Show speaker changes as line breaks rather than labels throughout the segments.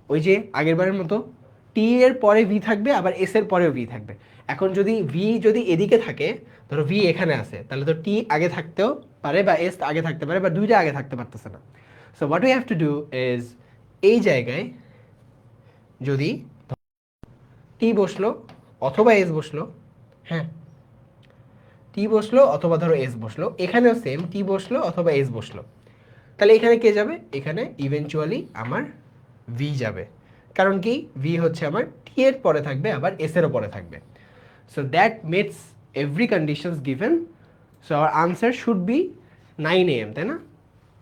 ওই যে আগের বারের মতো টি এর পরে ভি থাকবে, আবার এস এর পরেও ভি থাকবে। এখন যদি ভি যদি এদিকে থাকে, ধরো ভি এখানে আছে, তাহলে তো টি আগে থাকতেও পারে বা এস আগে থাকতে পারে, বা দুইটা আগে থাকতে পারতেছে না। So what we have to do is, এই জায়গায় যদি টি বসলো অথবা এস বসলো, হ্যাঁ টি বসলো অথবা ধরো এস বসলো, এখানেও সেম টি বসলো অথবা এস বসলো, তাহলে এখানে কে যাবে? এখানে ইভেনচুয়ালি আমার ভি যাবে। কারণ কি, ভি হচ্ছে আমার টি এর পরে থাকবে, আবার এস এরও পরে থাকবে। So that meets every conditions given. So our answer should be 9 AM, তাই না?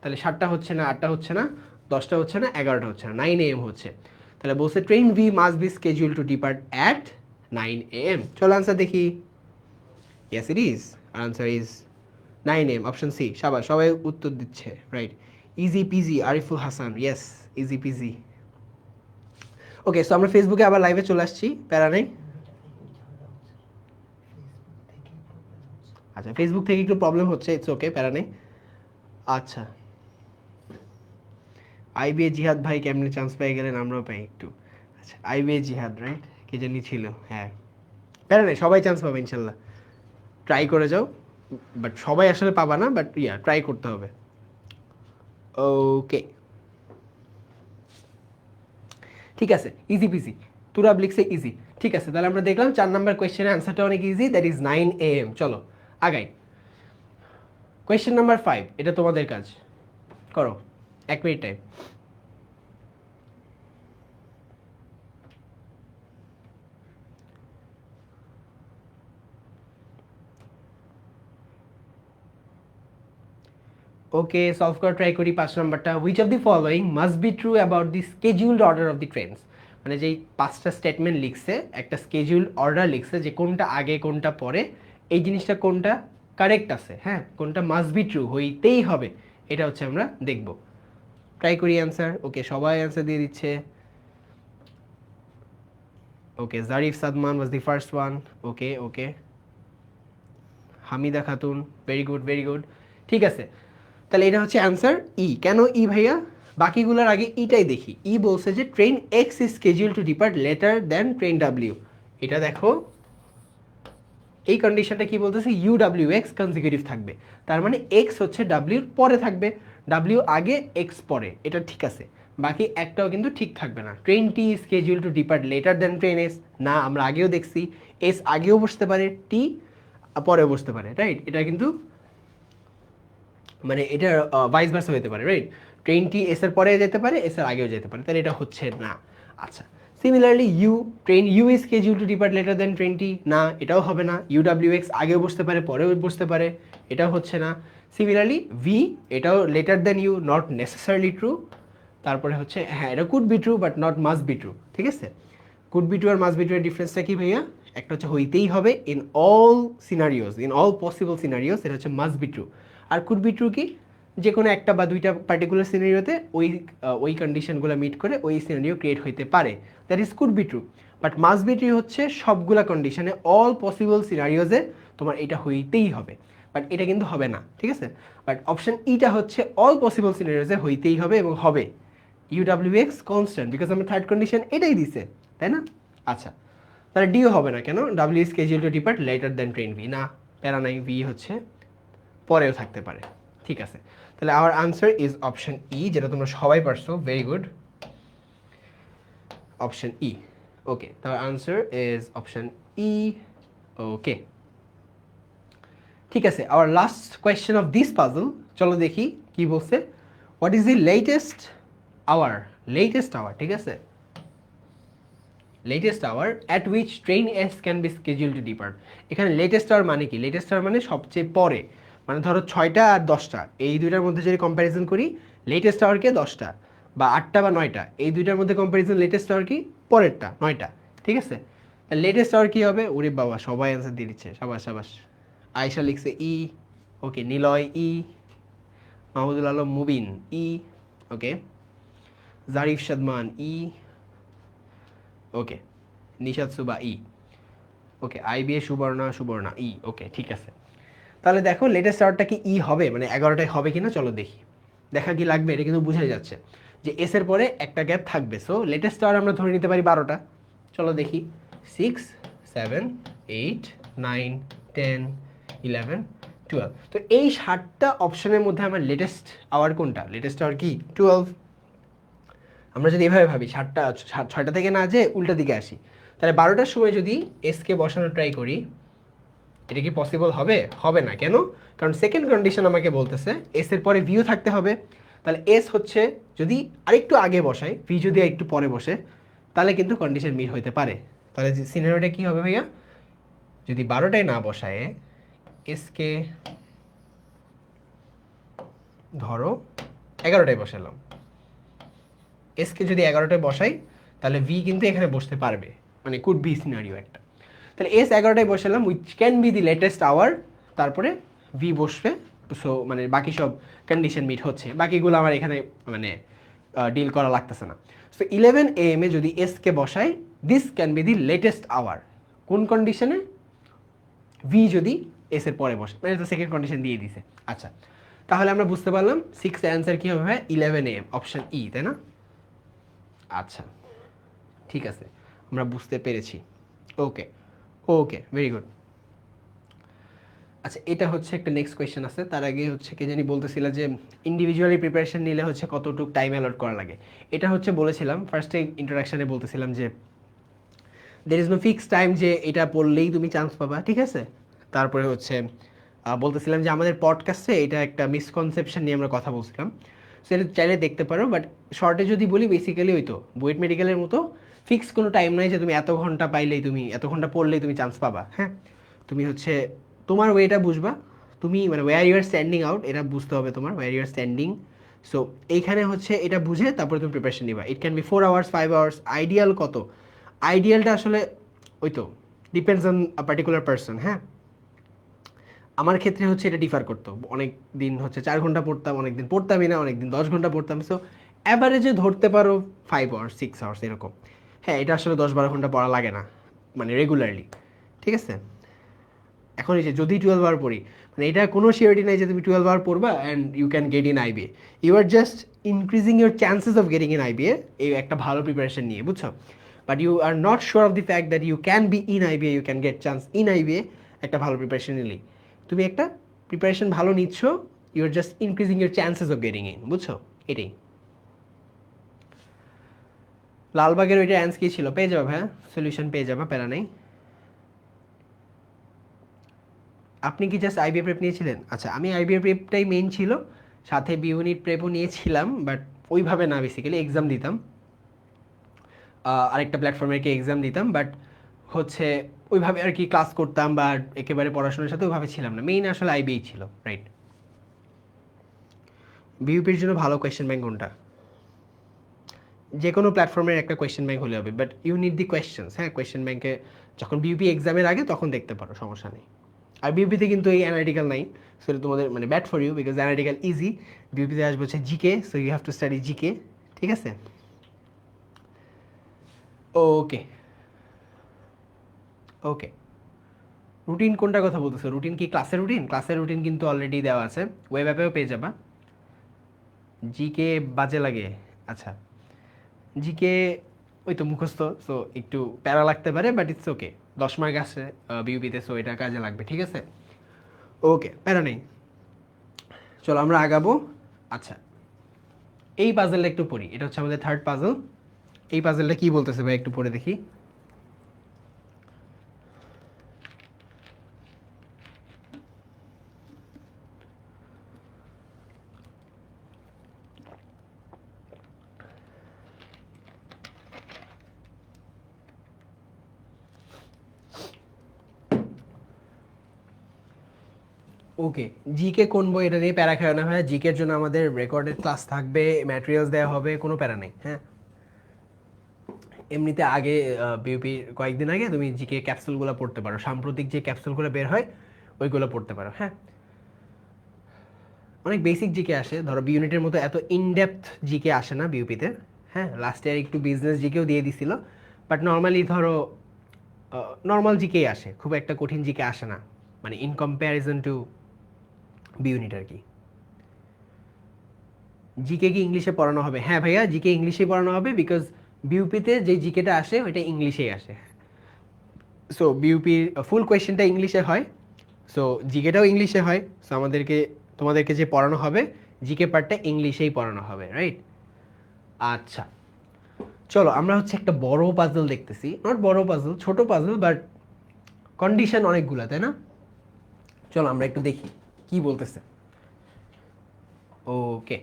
তাহলে 7টা হচ্ছে না, 8টা হচ্ছে না, 10টা হচ্ছে না, 11টা হচ্ছে না, 9 AM হচ্ছে। তাহলে বলছে train V must be schedule to depart at 9 AM। চলো আনসার দেখি। Yes it is, answer is 9 AM, option C. সাবাস, সবাই উত্তর দিচ্ছে, right. Easy peasy, Ariful Hasan, yes, easy peasy. Okay, so আমরা ফেসবুকে আবার লাইভে চলে আসছি, প্যারা নেই। আচ্ছা, ফেসবুক থেকে একটু প্রবলেম হচ্ছে, ইটস ওকে, প্যারা নেই। আচ্ছা, আইবিএ জিহাদ ভাই কেমনে চান্স পেয়ে গেলেন, আমরাও পাই একটু। আচ্ছা, আইবিএ জিহাদ, রাইট, কে জানি ছিল, হ্যাঁ। প্যারা নেই, সবাই চান্স পাবে ইনশাল্লাহ। ট্রাই করে যাও, বাট সবাই আসলে পাবা না, বাট ইয়া ট্রাই করতে হবে। ওকে, ঠিক আছে, ইজি পিজি। তুরাব লিখছে ইজি। ঠিক আছে, তাহলে আমরা দেখলাম 4 নাম্বার কোয়েশ্চেনের অ্যান্সারটা অনেক ইজি, দ্যাট ইজ 9 AM। চলো আগাই। কোয়েশ্চেন নাম্বার 5, এটা তোমাদের কাজ, করো, 1 মিনিট টাইম। ওকে, সলভ করা ট্রাই করি। 5 নাম্বারটা, which of the following must be true about the scheduled order of the trains. মানে যেই 5টা স্টেটমেন্ট লিখছে, একটা স্কেডিউল অর্ডার লিখছে যে কোনটা আগে কোনটা পরে, এই জিনিসটা কোনটা কারেক্ট আছে, হ্যাঁ, কোনটা মাস্ট বি ট্রু, হইতেই হবে, এটা হচ্ছে আমরা দেখব। ট্রাই করি অ্যান্সার। ওকে, সবাই অ্যান্সার দিয়ে দিচ্ছে। Okay, Zarif Sadman was the first one. Okay okay, Hamida Khatun, very good very good. ঠিক আছে, তাহলে এটা হচ্ছে অ্যান্সার ই। কেন ই ভাইয়া? বাকিগুলোর আগে ইটাই দেখি। ই বলছে যে train X is schedule to depart later than train W. এটা দেখো, এই কন্ডিশনটা কি বলতেছে, ইউ ডাব্লিউ এক্স কনজিকিউটিভ থাকবে, তার মানে এক্স হচ্ছে ডাব্লিউর পরে থাকবে, ডাব্লিউ আগে এক্স পরে, এটা ঠিক আছে। বাকি একটাও কিন্তু ঠিক থাকবে না। Train T schedule to depart later than train S, না, আমরা আগেও দেখছি এস আগেও বসতে পারে, টি পরেও বসতে পারে, রাইট। এটা কিন্তু মানে এটা ভাইস ভার্সা হতে পারে, রাইট। ট্রেনটি এস এর পরে যেতে পারে, এস এর আগেও যেতে পারে, তাহলে এটা হচ্ছে না। আচ্ছা, similarly U, train U is schedule to depart later than ট্রেনটি, না, এটাও হবে না। ইউ ডাব্লিউ এক্স আগেও বসতে পারে পরেও বসতে পারে, এটাও হচ্ছে না। সিমিলারলি ভি, এটাও later than U, not necessarily true. তারপরে হচ্ছে হ্যাঁ, এটা could be true but not must be true, ঠিক আছে। কুড বি ট্রু আর মাস্ট বি ট্রু এর ডিফারেন্সটা কি ভাইয়া? একটা হচ্ছে হইতেই হবে in all scenarios, in all possible scenarios, এটা হচ্ছে মাস্ট বি ট্রু। আর কুড বি ট্রু কি, যে কোনো একটা বা দুইটা পার্টিকুলার সিনারিওতে ওই কন্ডিশনগুলো মিট করে ওই সিনারিও ক্রিয়েট হইতে পারে, that is could be true. But must be true হচ্ছে সবগুলা কন্ডিশনে, অল পসিবল সিনারিওসে তোমার এটা হইতেই হবে, বাট এটা কিন্তু হবে না, ঠিক আছে। বাট অপশন ইটা হচ্ছে অল পসিবল সিনারিওসে হইতেই হবে এবং হবে। ইউডাব্লিউ এক্স কনস্ট্যান্ট, বিকজ আমার থার্ড কন্ডিশন এটাই দিছে, তাই না? আচ্ছা, তাহলে ডিও হবে না কেন? W schedule to depart later than train V, না, প্যারা নাই, ভি হচ্ছে পরেও থাকতে পারে। ঠিক আছে, তাহলে our answer is option E, যেটা তোমরা সবাই পারছো, very good, option E. Okay, তার answer is option E. Okay, ঠিক আছে, our last question of this puzzle, চলো দেখি কি বলছে। What is the latest hour, latest hour, ঠিক আছে, latest hour at which train S can be schedule to depart. এখানে লেটেস্ট আওয়ার মানে কি? লেটেস্ট আওয়ার মানে সবচেয়ে পরে, মানে ধরো 6টা আর 10টা, এই দুইটার মধ্যে যদি কম্প্যারিজন করি, লেটেস্ট আওয়ারকে 10টা, বা 8টা বা 9টা, এই দুইটার মধ্যে কম্প্যারিজন, লেটেস্ট আওয়ার কি পরেরটা 9টা, ঠিক আছে। লেটেস্ট আওয়ার কি হবে? ওরে বাবা, সবাই অ্যান্সার দিয়ে দিচ্ছে, সাবাস সাবাস। আয়শা লিখছে ই। ওকে, নিলয় ই, মাহমুদুল আলম মুবিন ই, ওকে, জারিফ সাদমান ই, ওকে, নিশাদ সুবা ই, ওকে, আইবিএ সুবর্ণা সুবর্ণা ই, ওকে, ঠিক আছে। তাহলে দেখো লেটেস্ট আওয়ারটা কি ই হবে, মানে 11টায় হবে কিনা, চলো দেখি। দেখা কি লাগবে, এটা কিন্তু বুঝাই যাচ্ছে যে এস এর পরে একটা গ্যাপ থাকবে। সো লেটেস্ট আওয়ার আমরা ধরে নিতে পারি 12টা। চলো দেখি 6, 7, 8, 9, 10, 11, 12। তো এই 7টা অপশনের মধ্যে আমার লেটেস্ট আওয়ার কোনটা? লেটেস্ট আওয়ার কি 12। আমরা যদি এভাবে ভাবি 6টা থেকে না যে উল্টা দিকে আসি, তাহলে 12টার সময় যদি এসকে বসানোর ট্রাই করি, এটা কি পসিবল হবে? হবে না। কেন? কারণ সেকেন্ড কন্ডিশন আমাকে বলতেছে এস এর পরে ভিও থাকতে হবে। তাহলে এস হচ্ছে যদি আরেকটু আগে বসাই, ভি যদি একটু পরে বসে, তাহলে কিন্তু কন্ডিশন মিট হইতে পারে। তাহলে সিনারিওটা কি হবে ভাইয়া? যদি 12টায় না বসায় এসকে ধরো 11টায় বসালাম, এসকে যদি 11টায় বসাই, তাহলে ভি কিন্তু এখানে বসতে পারবে, মানে কুড বি সিনারিও একটা। তাহলে এস 11টায় বসালাম, which can be the latest hour, তারপরে ভি বসবে। সো মানে বাকি সব কন্ডিশন মিট হচ্ছে, বাকিগুলো আমার এখানে মানে ডিল করা লাগতেছে না। সো 11 AM এ যদি এসকে বসাই, this can be the latest hour. কোন কন্ডিশনে? ভি যদি এস এর পরে বসে, মানে তো সেকেন্ড কন্ডিশন দিয়ে দিছে। আচ্ছা, তাহলে আমরা বুঝতে পারলাম 6 অ্যান্সার কী হবে? 11 AM, অপশন ই, তাই না? আচ্ছা, ঠিক আছে, আমরা বুঝতে পেরেছি। ওকে ওকে, ভেরি গুড। আচ্ছা, এটা হচ্ছে একটা নেক্সট কোয়েশ্চেন আছে। তার আগে হচ্ছে কে জানি বলতেছিল যে ইন্ডিভিজুয়ালি প্রিপারেশন নিলে হচ্ছে কতটুকু টাইম অ্যালট করা লাগে। এটা হচ্ছে বলেছিলাম ফার্স্টে ইন্ট্রোডাকশানে, বলতেছিলাম যে there is no fix time যে এটা পড়লেই তুমি চান্স পাবা, ঠিক আছে। তারপরে হচ্ছে বলতেছিলাম যে আমাদের পডকাস্টে এটা একটা মিসকনসেপশন নিয়ে আমরা কথা বলছিলাম, সেটা চাইলে দেখতে পারো। বাট শর্টে যদি বলি, বেসিক্যালি ওই তো বুয়েট মেডিকেলের মতো ফিক্স কোনো টাইম নাই যে তুমি এত ঘন্টা পাইলেই, তুমি এত ঘন্টা পড়লেই তুমি চান্স পাবা। হ্যাঁ, তুমি হচ্ছে তোমার ওয়েটা বুঝবা, তুমি মানে where you are standing out, এটা বুঝতে হবে তোমার, where you are standing. So এইখানে হচ্ছে এটা বুঝে তারপরে তুমি প্রিপারেশন নিবা। It can be 4 hours, 5 hours, ideal কত? আইডিয়ালটা আসলে ওই তো depends on a particular person. হ্যাঁ, আমার ক্ষেত্রে হচ্ছে এটা ডিফার করতো। অনেক দিন হচ্ছে 4 ঘন্টা পড়তাম, অনেক দিন পড়তামই না, অনেক দিন 10 ঘন্টা পড়তাম। সো অ্যাভারেজে ধরতে পারো 5 hours, 6 hours এরকম। হ্যাঁ, এটা আসলে 10-12 ঘন্টা পড়া লাগে না মানে রেগুলারলি, ঠিক আছে। এখন এই যে যদি 12 আওয়ার পড়ি, মানে এটা কোনো সিওরিটি নাই যে তুমি 12 আওয়ার পড়বা and you can get in IBA. You are just increasing your chances of getting in IBA, এই একটা ভালো প্রিপারেশন নিয়ে, বুঝছো। But you are not sure of the fact that you can be in IBA, you can get chance in IBA. একটা ভালো preparation নিলেই তুমি একটা প্রিপারেশন ভালো নিচ্ছ, you are just increasing your chances of getting in, বুঝছো। এটাই। লালবাগের ওইটা অ্যান্স কি ছিল? পেয়ে যাবে হ্যাঁ, সলিউশন পেয়ে যাবে, প্যারা নেই। আপনি কি জাস্ট আইবিএ প্রেপ নিয়েছিলেন? আচ্ছা, আমি আইবিএ প্রেপটাই মেইন ছিল, সাথে বি ইউনিট প্রেপও নিয়েছিলাম, বাট ওইভাবে না, বেসিক্যালি এক্সাম দিতাম, আরেকটা প্ল্যাটফর্মে কি এক্সাম দিতাম, বাট হচ্ছে ওইভাবে আর কি ক্লাস করতাম বা একেবারে পড়াশোনার সাথে ওইভাবে ছিলাম না। মেইন আসলে আইবিই ছিল, রাইট। বিইউপির জন্য ভালো কোয়েশ্চেন ব্যাংক কোনটা? যে কোনো প্ল্যাটফর্মের একটা কোয়েশ্চেন ব্যাংক হলে হবে, but you need the questions. হ্যাঁ, কোয়েশ্চেন ব্যাংকে যখন বিইউপি এক্সামের আগে তখন দেখতে পারো, সমস্যা নেই। আর বিউপিতে কিন্তু এই অ্যানালিটিক্যাল নাই, সেটা তোমাদের মানে bad for you, because analytical easy. বিউপিতে আসবে হচ্ছে GK, so you have to study GK, ঠিক আছে। ওকে ওকে, রুটিন কোনটার কথা বলতেছো? রুটিন কি ক্লাসের রুটিন? ক্লাসের রুটিন কিন্তু অলরেডি দেওয়া আছে, ওয়েব অ্যাপেও পেয়ে যাবা। জিকে বাজে লাগে? আচ্ছা, জিকে ওই তো মুখস্থ, সো একটু প্যারা লাগতে পারে, বাট ইটস ওকে। 10 মার্ক আছে বিউপিতে, সো এটা কাজে লাগবে, ঠিক আছে। ওকে, প্যারা নেই, চলো আমরা আগাবো। আচ্ছা, এই পাজলটা একটু পড়ি, এটা হচ্ছে আমাদের থার্ড পাজল। এই পাজলটা কি বলতেছে ভাই, একটু পড়ে দেখি। ওকে, জিকে কোন বই, এটা নিয়ে প্যারা খেয়ে না হয়। জিকের জন্য আমাদের রেকর্ডেড ক্লাস থাকবে, ম্যাটেরিয়ালস দেওয়া হবে, কোনো প্যারা নেই। হ্যাঁ, এমনিতে আগে বিউপি কয়েকদিন আগে তুমি জিকে ক্যাপসুলগুলো পড়তে পারো, সাম্প্রতিক যে ক্যাপসুলগুলো বের হয় ওইগুলো পড়তে পারো। হ্যাঁ, অনেক বেসিক জিকে আসে, ধরো বি ইউনিটের মতো এত ইনডেপথ জিকে আসে না বিউপিতে। হ্যাঁ, লাস্ট ইয়ার একটু বিজনেস জিকেও দিয়ে দিছিল, বাট নর্মালি ধরো নর্মাল জিকেই আসে, খুব একটা কঠিন জিকে আসে না, মানে in comparison to B unit আর কি। জিকে কি ইংলিশে পড়ানো হবে? হ্যাঁ ভাইয়া, জিকে ইংলিশেই পড়ানো হবে, বিকজ বিউপিতে যে জিকেটা আসে ওইটা ইংলিশেই আসে। সো বিউপির ফুল কোয়েশ্চেনটা ইংলিশে হয়, সো জিকেটাও ইংলিশে হয়। সো তোমাদেরকে যে পড়ানো হবে জিকে পার্টটা ইংলিশেই পড়ানো হবে, রাইট? আচ্ছা, চলো আমরা হচ্ছে একটা বড় পাজল দেখতেছি, নট বড় পাজল, ছোট পাজল, বাট কন্ডিশন অনেকগুলা, তাই না? চলো আমরা একটু দেখি কি বলতেছে। ওকে,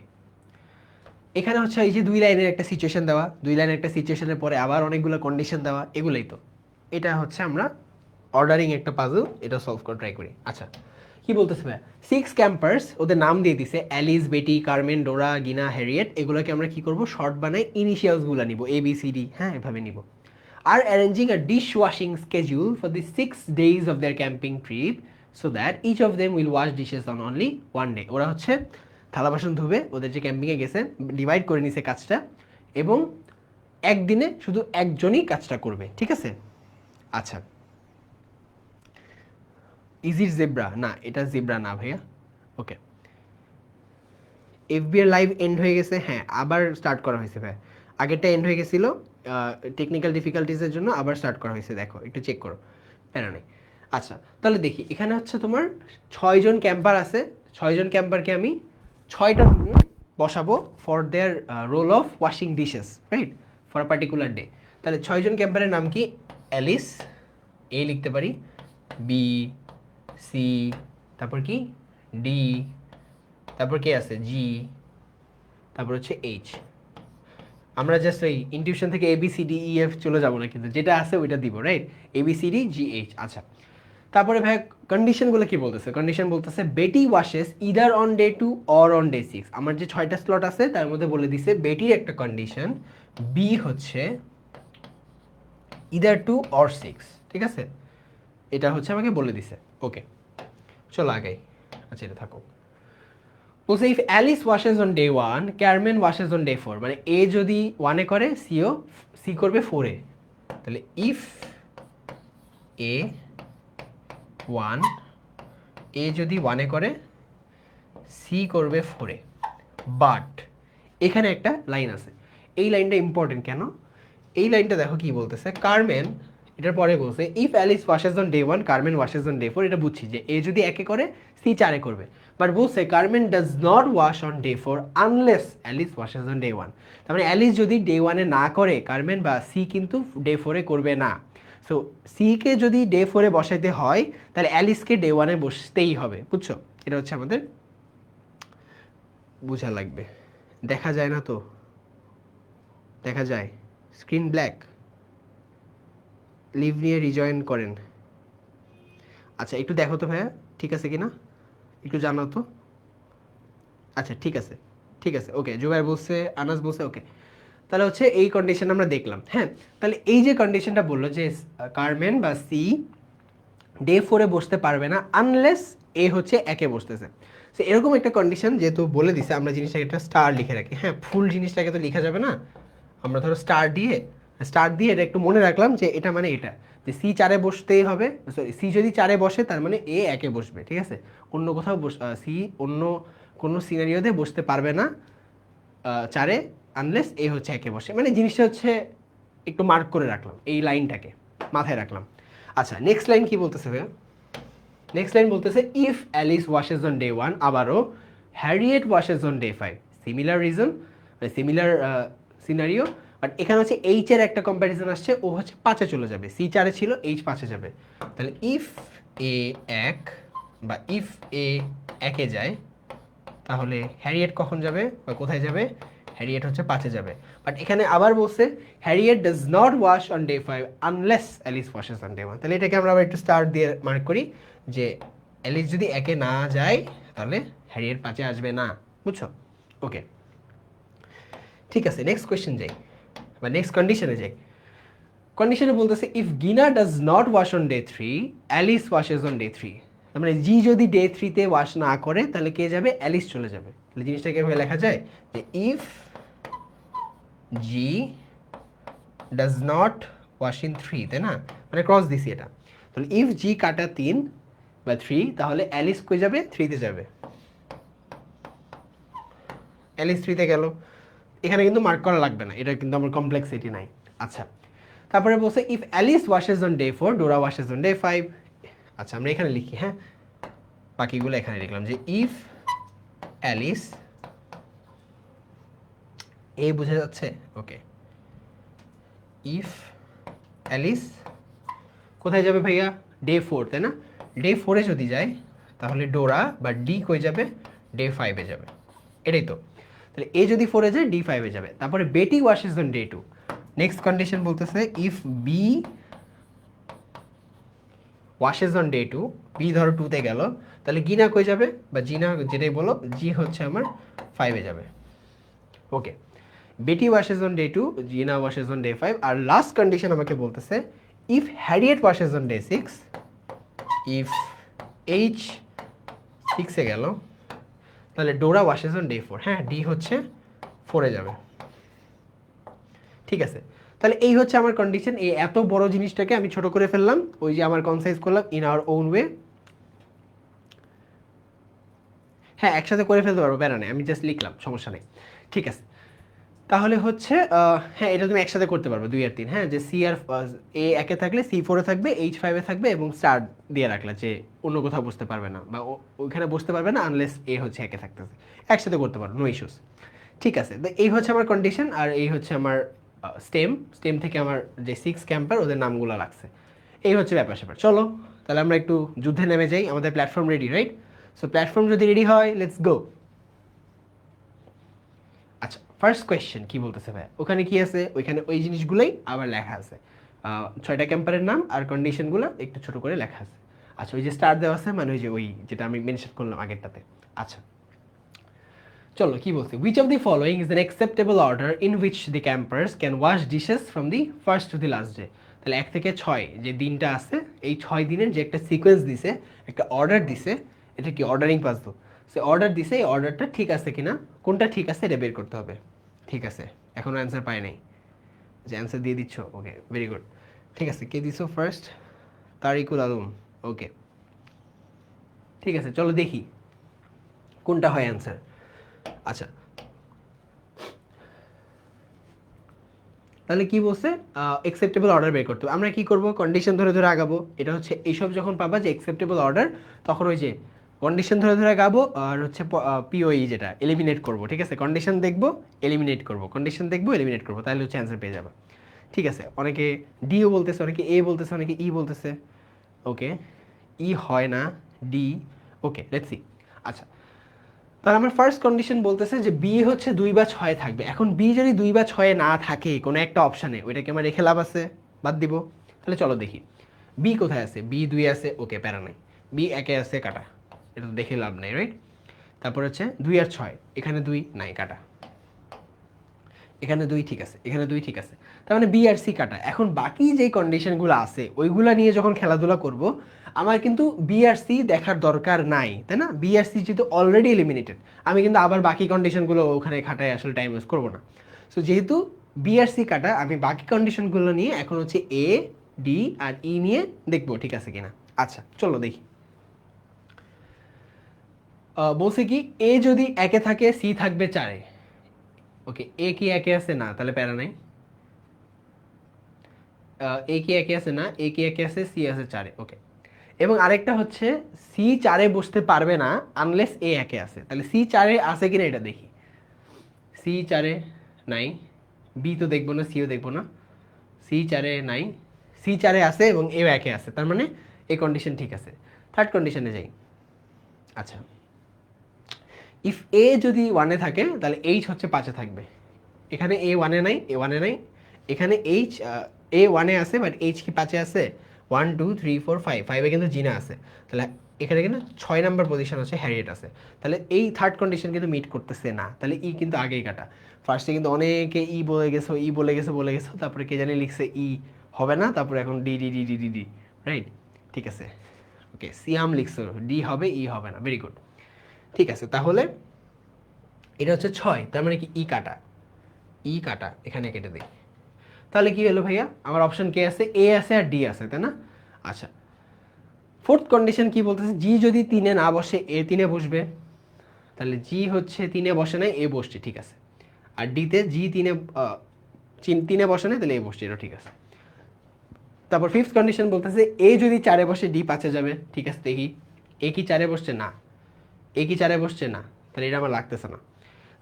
এখানে হচ্ছে এই যে 2 লাইনের একটা সিচুয়েশন দেওয়া, 2 লাইনের একটা সিচুয়েশনের পরে আবার অনেকগুলো কন্ডিশন দেওয়া, এগুলোই তো। এটা হচ্ছে আমরা অর্ডারিং একটা পাজল, এটা সলভ করে ট্রাই করি। আচ্ছা, কি বলতেছে ভাই? 6 ক্যাম্পার্স, ওদের নাম দিয়ে দিছে অ্যালিস, বেটি, কার্মেন, ডোরা, গিনা, হ্যারিয়েট। এগুলোকে আমরা কি করব, শর্ট বানাই ইনিশিয়ালসগুলো নিব, ABCD, হ্যাঁ এভাবে নিব। আর arranging a dish washing schedule for the 6 days of their camping trip so that each of them will wash dishes on only 1 day। ওরা হচ্ছে থালা বাসন ধুবে, ওদের যে ক্যাম্পিংয়ে গেছে ডিভাইড করে নিছে কাজটা, এবং একদিনে শুধু একজনই কাজটা করবে, ঠিক আছে? আচ্ছা, ইজির জেব্রা না, এটা জেব্রা না ভাইয়া। ওকে, এফবিআর লাইভ এন্ড হয়ে গেছে, হ্যাঁ আবার স্টার্ট করা হয়েছে ভাইয়া। আগেরটা এন্ড হয়ে গেছিল টেকনিক্যাল ডিফিকাল্টিসের জন্য, আবার স্টার্ট করা হয়েছে, দেখো একটু চেক করো, প্যারা নেই। আচ্ছা, তাহলে দেখি এখানে হচ্ছে তোমার 6 জন ক্যাম্পার আছে, 6 জন ক্যাম্পারকে আমি 6টা দিনে বসাবো for their role of washing dishes, right, for a particular day. তাহলে 6 জন ক্যাম্পারের নাম কি? অ্যালিস, এ লিখতে পারি, বি, সি, তারপর কি ডি, তারপর কে আছে জি, তারপর হচ্ছে এইচ। আমরা জাস্ট ওই ইনটিউশন থেকে ABCDEF চলে যাবো না, কিন্তু যেটা আছে ওইটা দিব, রাইট? ABCDGH। আচ্ছা, তারপরে ভাই কন্ডিশনগুলো কি বলতেছে? কন্ডিশন বলতেছে বেটি washes either on day 2 or on day 6। আমার যে 6টা স্লট আছে তার মধ্যে বলে দিছে বেটির একটা কন্ডিশন, বি হচ্ছে ইদার 2 অর 6, ঠিক আছে? এটা হচ্ছে আমাকে বলে দিছে। ওকে, চলো আগাই। আচ্ছা, এটা থাকুক। বলছে if Alice washes on day 1, Carmen washes on day 4, মানে এ যদি 1-এ করে, সি করবে 4-এ। তাহলে ইফ এ 1, এ যদি 1-এ করে, সি করবে 4-এ। বাট এখানে একটা লাইন আছে, এই লাইনটা ইম্পর্টেন্ট কেন? এই লাইনটা দেখো কি বলতেছে, কার্মেন, এটার পরে বলছে if Alice washes on day 1, carmine washes on day 4। এটা বুঝছি যে এ যদি 1-এ করে, সি 4-এ করবে। বাট বলছে carmine does not wash on day 4 unless Alice washes on day 1। তার মানে অ্যালিস যদি ডে 1-এ না করে, কার্মেন বা সি কিন্তু ডে 4-এ করবে না। সো সিকে যদি ডে 4-এ বসাইতে হয়, তাহলে অ্যালিসকে ডে 1-এ বসতেই হবে, বুঝছো? এটা হচ্ছে আমাদের বোঝা লাগবে। দেখা যায় না তো? দেখা যায়? Screen black? লিভ নিয়ে রিজয়েন করেন। আচ্ছা, একটু দেখো তো ভাইয়া, ঠিক আছে কিনা একটু জানাও তো। আচ্ছা, ঠিক আছে, ঠিক আছে, ওকে। জুবাইর বলছে, আনাস বলছে, ওকে। তাহলে হচ্ছে এই কন্ডিশন আমরা দেখলাম, হ্যাঁ। তাহলে এই যে কন্ডিশনটা বললো যে কার্মেন বা সি ডে 4-এ বসতে পারবে না আনলেস এ হচ্ছে 1-এ বসতেছে। সো এরকম একটা কন্ডিশন যেহেতু বলে দিছে, আমরা জিনিসটাকে একটা স্টার লিখে রাখি, হ্যাঁ। ফুল জিনিসটাকে তো লেখা যাবে না, আমরা ধরো স্টার দিয়ে এটা একটু মনে রাখলাম যে এটা মানে এটা, যে সি 4-এ বসতেই হবে। সরি, সি যদি 4-এ বসে তার মানে এ 1-এ বসবে, ঠিক আছে? অন্য কোথাও সি অন্য কোনো সিনারিওতে বসতে পারবে না 4-এ, আনলেস এ হচ্ছে 1-এ বসে। মানে জিনিসটা হচ্ছে একটু মার্ক করে রাখলাম, এই লাইনটাকে মাথায় রাখলাম। আচ্ছা, নেক্সট লাইন কি বলতেছে ভাইয়া? নেক্সট লাইন বলতেছে if Alice washes on day 1, আবারও Harriet washes on day 5। Similar reason, মানে সিমিলার সিনারিও, বাট এখানে হচ্ছে এইচ-এর একটা কম্প্যারিজন আসছে, ও হচ্ছে 5-এ চলে যাবে, সি 4-এ ছিল, এইচ 5-এ যাবে। তাহলে ইফ এ 1 বা ইফ এ 1-এ যায়, তাহলে হ্যারিয়েট কখন যাবে বা কোথায় যাবে? হ্যারিয়েট হচ্ছে 5-এ যাবে। বাট এখানে আবার বলছে Harriet does not wash on day 5 unless Alice washes on day 1। তাহলে এটাকে আমরা আবার একটু স্টার দিয়ে মার্ক করি যে অ্যালিস যদি 1-এ না যায়, তাহলে হ্যারিয়েট 5-এ আসবে না, বুঝছো? ওকে, ঠিক আছে। নেক্সট কোয়েশ্চেন যাই, বা নেক্সট কন্ডিশনে যাই। কন্ডিশনে বলতেছে if Gina does not wash on day 3, Alice washes on day 3। তার মানে জি যদি ডে 3-তে ওয়াশ না করে, তাহলে কে যাবে? অ্যালিস চলে যাবে। তাহলে জিনিসটাকে এভাবে লেখা যায় যে if G does not wash in 3, তাই না? মানে ক্রস দিছি এটা। তাহলে ইফ জি কাটা 3 বা 3, তাহলে অ্যালিস কই যাবে? 3-তে যাবে। অ্যালিস 3-তে গেল, এখানে কিন্তু মার্ক করা লাগবে না, এটা কিন্তু আমার কমপ্লেক্সিটি নাই। আচ্ছা, তারপরে বলছে if Alice washes on day 4 ডোরা ওয়াশেস অন ডে 5। আচ্ছা আমরা এখানে লিখি, হ্যাঁ বাকিগুলো এখানে লিখলাম যে ইফ অ্যালিস, এ বুঝে যাচ্ছে, ওকে, ইফ অ্যালিস কোথায় যাবে ভাইয়া, ডে 4, তাই না? ডে 4-এ যদি যায় তাহলে ডোরা বা ডি কই যাবে, ডে 5-এ যাবে, এটাই তো। তাহলে এ যদি 4-এ যায়, ডি 5-এ যাবে। তারপরে Betty washes on day 2। Next condition বলতেছে if B washes on day 2, B ধরো 2-তে গেল, তাহলে গিনা কই যাবে, বা জিনা যেটাই বলো, জি হচ্ছে আমার 5-এ যাবে। ওকে, বেটি washes on day 2, Gina washes on day 5। আর লাস্ট কন্ডিশন আমাকে বলতেছে if Harriet washes on day 6, if H 6-এ গেল, তাহলে ডোরা ওয়াশেস অন ডে 4। হ্যাঁ, ডি হচ্ছে 4-এ যাবে। ঠিক আছে, তাহলে এই হচ্ছে আমার কন্ডিশন। এই এত বড় জিনিসটাকে আমি ছোট করে ফেললাম, ওই যে আমার কনসাইজ করলাম ইন আওয়ার ওন ওয়ে। হ্যাঁ একসাথে করে ফেলতে পারবো, প্যারা নেই, আমি জাস্ট লিখলাম, সমস্যা নেই। ঠিক আছে, তাহলে হচ্ছে হ্যাঁ এটা তুমি একসাথে করতে পারবে 2 আর 3। হ্যাঁ, যে সি আর এ 1-এ থাকলে সি 4-এ থাকবে, এইচ 5-এ থাকবে, এবং স্টার দিয়ে রাখলে যে অন্য কোথাও বসতে পারবে না, বা ওইখানে বসতে পারবে না আনলেস এ হচ্ছে 1-এ থাকতেছে। একসাথে করতে পারো, নো ইস্যুস। ঠিক আছে, তো এই হচ্ছে আমার কন্ডিশন, আর এই হচ্ছে আমার স্টেম থেকে আমার যে 6 ক্যাম্পার ওদের নামগুলো লাগছে। এই হচ্ছে ব্যাপার স্যাপার। চলো তাহলে আমরা একটু যুদ্ধে নেমে যাই, আমাদের platform ready, right? So platform যদি রেডি হয়, লেটস গো। আচ্ছা, ফার্স্ট কোয়েশ্চেন কি বলতেছে ভাই, ওখানে কি আছে, ওইখানে ওই জিনিসগুলোই আবার লেখা আছে, 6টা ক্যাম্পারের নাম আর কন্ডিশনগুলো একটু ছোট করে লেখা আছে। আচ্ছা, ওই যে স্টার দেওয়া আছে মানে ওই যে ওই যেটা আমি মেনশন করলাম আগেরটাতে। আচ্ছা চলো কি বলছে, which of the following is an acceptable order in which the campers can wash dishes from the first to the last day. তাহলে 1 থেকে 6 যে দিনটা আছে, এই 6 দিনের যে একটা সিকোয়েন্স দিছে, একটা অর্ডার দিছে, এটা কি অর্ডারিং পাস তো, সে অর্ডার দিছে, এই অর্ডারটা ঠিক আছে কিনা, কোনটা ঠিক আছে এটা বের করতে হবে। ঠিক আছে, এখনো অ্যান্সার পাই নাই, যে অ্যান্সার দিয়ে দিচ্ছ, ওকে ভেরি গুড। ঠিক আছে, কে দিছো ফার্স্ট, তারিকুল আলম, ওকে ঠিক আছে, চলো দেখি কোনটা হয় অ্যান্সার। আচ্ছা, তাহলে কি বলছে, অ্যাকসেপ্টেবল অর্ডার বের করতে হবে। আমরা কি করব, কন্ডিশন ধরে ধরে আগাবো। এটা হচ্ছে এইসব যখন পাবা যে অ্যাকসেপ্টেবল অর্ডার, তখন ওই যে কন্ডিশন ধরে ধরে আগাবো, আর হচ্ছে পিওই যেটা এলিমিনেট করব। ঠিক আছে, কন্ডিশন দেখবো, এলিমিনেট করব, কন্ডিশন দেখবো, এলিমিনেট করবো, তাহলে হচ্ছে অ্যান্সার পেয়ে যাবে। ঠিক আছে, অনেকে ডিও বলতেছে, অনেকে এ বলতেছে, অনেকে ই বলতেছে। ওকে, ই হয় না, ডি। Okay let's see. আচ্ছা, তাহলে আমার ফার্স্ট কন্ডিশন বলতেছে যে বি হচ্ছে 2 বা 6 থাকবে। এখন বি যদি 2 বা 6 না থাকে কোনো একটা অপশানে, ওইটাকে আমার রেখে লাভ আছে, বাদ দিব। তাহলে চলো দেখি বি কোথায় আছে, বি 2-এ আছে, ওকে প্যারা নাই। বি 1-এ আছে, কাটা, এটা তো দেখে লাভ নাই, রাইট? তারপর হচ্ছে 2 আর 6, এখানে 2 নাই, কাটা। এখানে 2 ঠিক আছে, এখানে 2 ঠিক আছে, তার মানে বি আর সি কাটা। এখন বাকি যেই কন্ডিশনগুলো আছে ওইগুলা নিয়ে যখন খেলাধুলা করব, আমার কিন্তু বি আর সি দেখার দরকার নাই, তাই না? বি আর সি যেহেতু অলরেডি এলিমিনেটেড, আমি কিন্তু আবার বাকি কন্ডিশনগুলো ওখানে খাটায় আসলে টাইম ওয়েস্ট করবো না। সো যেহেতু বি আর সি কাটা, আমি বাকি কন্ডিশনগুলো নিয়ে এখন হচ্ছে এ, ডি আর ই নিয়ে দেখবো ঠিক আছে কিনা। আচ্ছা চলো দেখি। বলছে কি এ যদি 1-এ থাকে, সি থাকবে 4-এ। ওকে, এ কি 1-এ আছে, না, তাহলে প্যারা নাই। এ কি 1-এ আছে, না, এ কি 1-এ আছে, সি আছে 4-এ, ওকে। এবং আরেকটা হচ্ছে সি 4-এ বসতে পারবে না আনলেস এ 1-এ আছে। তাহলে সি 4-এ আছে কিনা এটা দেখি। সি 4-এ নাই, বি তো দেখবো না, সিও দেখবো না, সি 4-এ নাই, সি 4-এ আছে এবং এও 1-এ আছে, তার মানে এই কন্ডিশন ঠিক আছে। থার্ড কন্ডিশনে যাই। আচ্ছা, ইফ এ যদি 1-এ থাকে তাহলে এইচ হচ্ছে 5-এ থাকবে। এখানে এ 1-এ নাই, এ 1-এ নাই, এখানে এইচ এ 1-এ আছে, বাট এইচ কি 5-এ আছে? 1 2 3 4 5, 5-এ কিন্তু জিনা আছে। তাহলে এখানে কিন্তু 6 নাম্বার পজিশন আছে, হ্যারিয়েট আছে। তাহলে এই থার্ড কন্ডিশন কিন্তু মিট করতেছে না, তাহলে ই কিন্তু আগেই কাটা। ফার্স্টে কিন্তু অনেকে ই বলে গেছো, ই বলে গেছো, বলে গেছো, তারপরে কে জানি লিখছে ই হবে না, তারপরে এখন D D D D D D, right? ঠিক আছে, ওকে, সিয়াম লিখছো, ডি হবে, ই হবে না, ভেরি গুড। ঠিক আছে, তাহলে এটা হচ্ছে 6, তার মানে কি ই কাটা, ই কাটা, এখানে কেটে দিই। তাহলে কি হলো ভাইয়া, আমার অপশন কে আছে, এ আছে আর ডি আছে, তাই না? আচ্ছা, ফোর্থ কন্ডিশন কি বলতেছে, জি যদি 3-এ না বসে, এ 3-এ বসবে। তাহলে জি হচ্ছে 3-এ বসে নাই, এ বসছে, ঠিক আছে। আর ডিতে জি 3-এ বসে নাই, তাহলে এ বসছে, এটা ঠিক আছে। তারপর ফিফথ কন্ডিশন বলতেছে এ যদি 4-এ বসে ডি 5-এ যাবে, ঠিক আছে। দেখি এ কি 4-এ বসছে, না। এ কি 4-এ বসছে, না, তাহলে এটা আমার লাগতেছে না।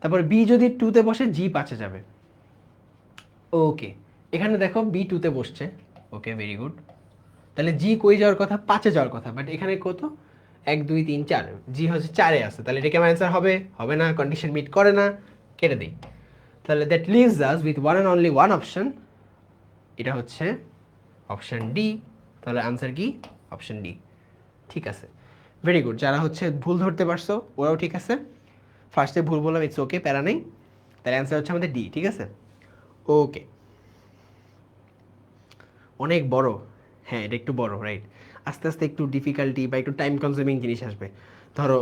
তারপর বি যদি 2-তে বসে জি 5-এ যাবে, ওকে। এখানে দেখো বি 2-তে বসছে, ওকে, ভেরি গুড। তাহলে জি কই যাওয়ার কথা, 5-এ যাওয়ার কথা, বাট এখানে কত, 1 2 3 4, জি হচ্ছে 4-এ আছে, তাহলে এটা কি আমার অ্যান্সার হবে, হবে না, কন্ডিশন মিট করে না, কেটে দিই। তাহলে that lives us with one and only one option, এটা হচ্ছে অপশন ডি। তাহলে আনসার কি, অপশন ডি, ঠিক আছে। ভেরি গুড, যারা হচ্ছে ভুল ধরতে পারছো ওরাও ঠিক আছে। ফার্স্টে ভুল বললাম, ইটস ওকে, প্যারা নেই। তাহলে অ্যান্সার হচ্ছে আমাদের ডি, ঠিক আছে। ওকে, অনেক বড়, হ্যাঁ এটা একটু বড়, রাইট। আস্তে আস্তে একটু ডিফিকাল্টি বা একটু টাইম কনজিউমিং জিনিস আসবে, ধরো,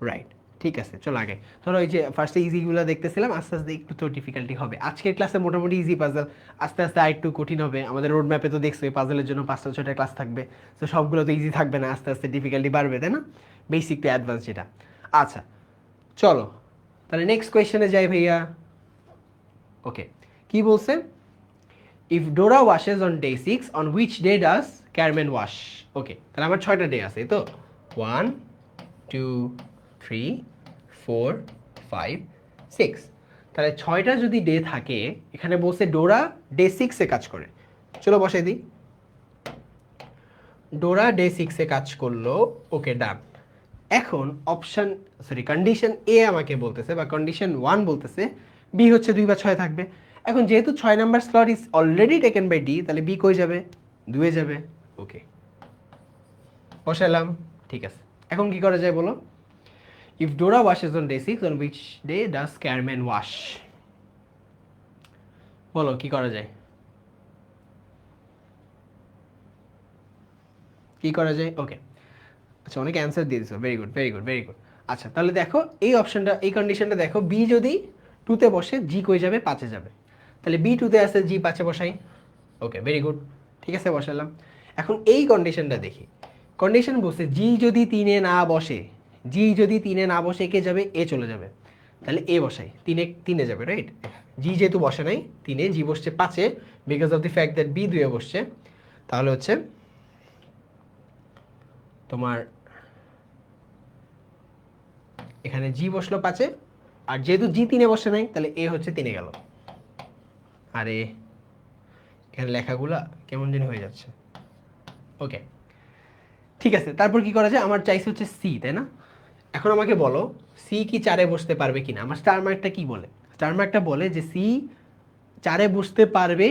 রাইট, ঠিক আছে। চলো আগে ধরো, এই যে ফার্স্টে ইজিগুলো দেখতেছিলাম, আস্তে আস্তে একটু তো ডিফিকাল্টি হবে। আজকের ক্লাসে মোটামুটি ইজি পাজল, আস্তে আস্তে আরেকটু কঠিন হবে। আমাদের রোড ম্যাপে তো দেখছো এই পাজলের জন্য 5টা 6টা ক্লাস থাকবে, তো সবগুলো তো ইজি থাকবে না, আস্তে আস্তে ডিফিকাল্টি বাড়বে, তাই না, বেসিক টু অ্যাডভান্স যেটা। আচ্ছা চলো তাহলে নেক্সট কোয়েশ্চেনে যাই ভাইয়া। ওকে, কি বলছে, if Dora washes on day 6, on which day does Carmen wash. Okay, তাহলে আমার 6টা ডে আছে, তো 1 2 3 4 5 6, তাহলে 6টা যদি ডে থাকে, এখানে বলছে ডোরা ডে 6-এ কাজ করে। চলো বসাই দিই, ডোরা ডে 6-এ কাজ করলো, ওকে ডান। এখন অপশন, সরি, কন্ডিশন এ আমাকে বলতেছে, বা কন্ডিশন 1 বলতেছে বি হচ্ছে 2 বা 6 থাকবে। এখন যেহেতু 6 number slot is already taken by D, তাহলে বি কই যাবে, 2-এ যাবে, ওকে, বসালাম, ঠিক আছে। এখন কি করা যায় বলো, if Dora washes on day 6, on which day does Carmen wash, বলো কি করা যায়, কি করা যায়, ওকে। আচ্ছা, অনেকে অ্যান্সার দিয়ে দিছো, very good very good very good. আচ্ছা তাহলে দেখো এই অপশনটা, এই কন্ডিশনটা দেখো, বি যদি 2-তে বসে জি কই যাবে, 5-এ যাবে, তাহলে বি 2-তে আছে, জি 5-এ বসাই, ওকে, ভেরি গুড, ঠিক আছে, বসালাম। এখন এই কন্ডিশনটা দেখি, কন্ডিশন বলছে জি যদি 3-এ না বসে, জি যদি 3-এ না বসে কে যাবে, এ চলে যাবে, তাহলে এ বসাই, 3-এ যাবে, রাইট। জি যেহেতু বসে নাই 3-এ, জি বসছে 5-এ, because of the fact that B 2-এ বসছে, তাহলে হচ্ছে তোমার এখানে জি বসলো 5-এ, আর যেহেতু জি 3-এ বসে নাই, তাহলে এ হচ্ছে 3-এ গেল। আরে এখানে লেখাগুলা কেমন জানি হয়ে যাচ্ছে, ওকে, ঠিক আছে। তারপর কি করা যায়, আমার চাইছে হচ্ছে সি, তাই না। এখন আমাকে বলো সি কি 4-এ বসতে পারবে কিনা। আমার স্টার মার্কটা কি বলে, স্টার মার্কটা বলে যে সি 4-এ বসতে পারবে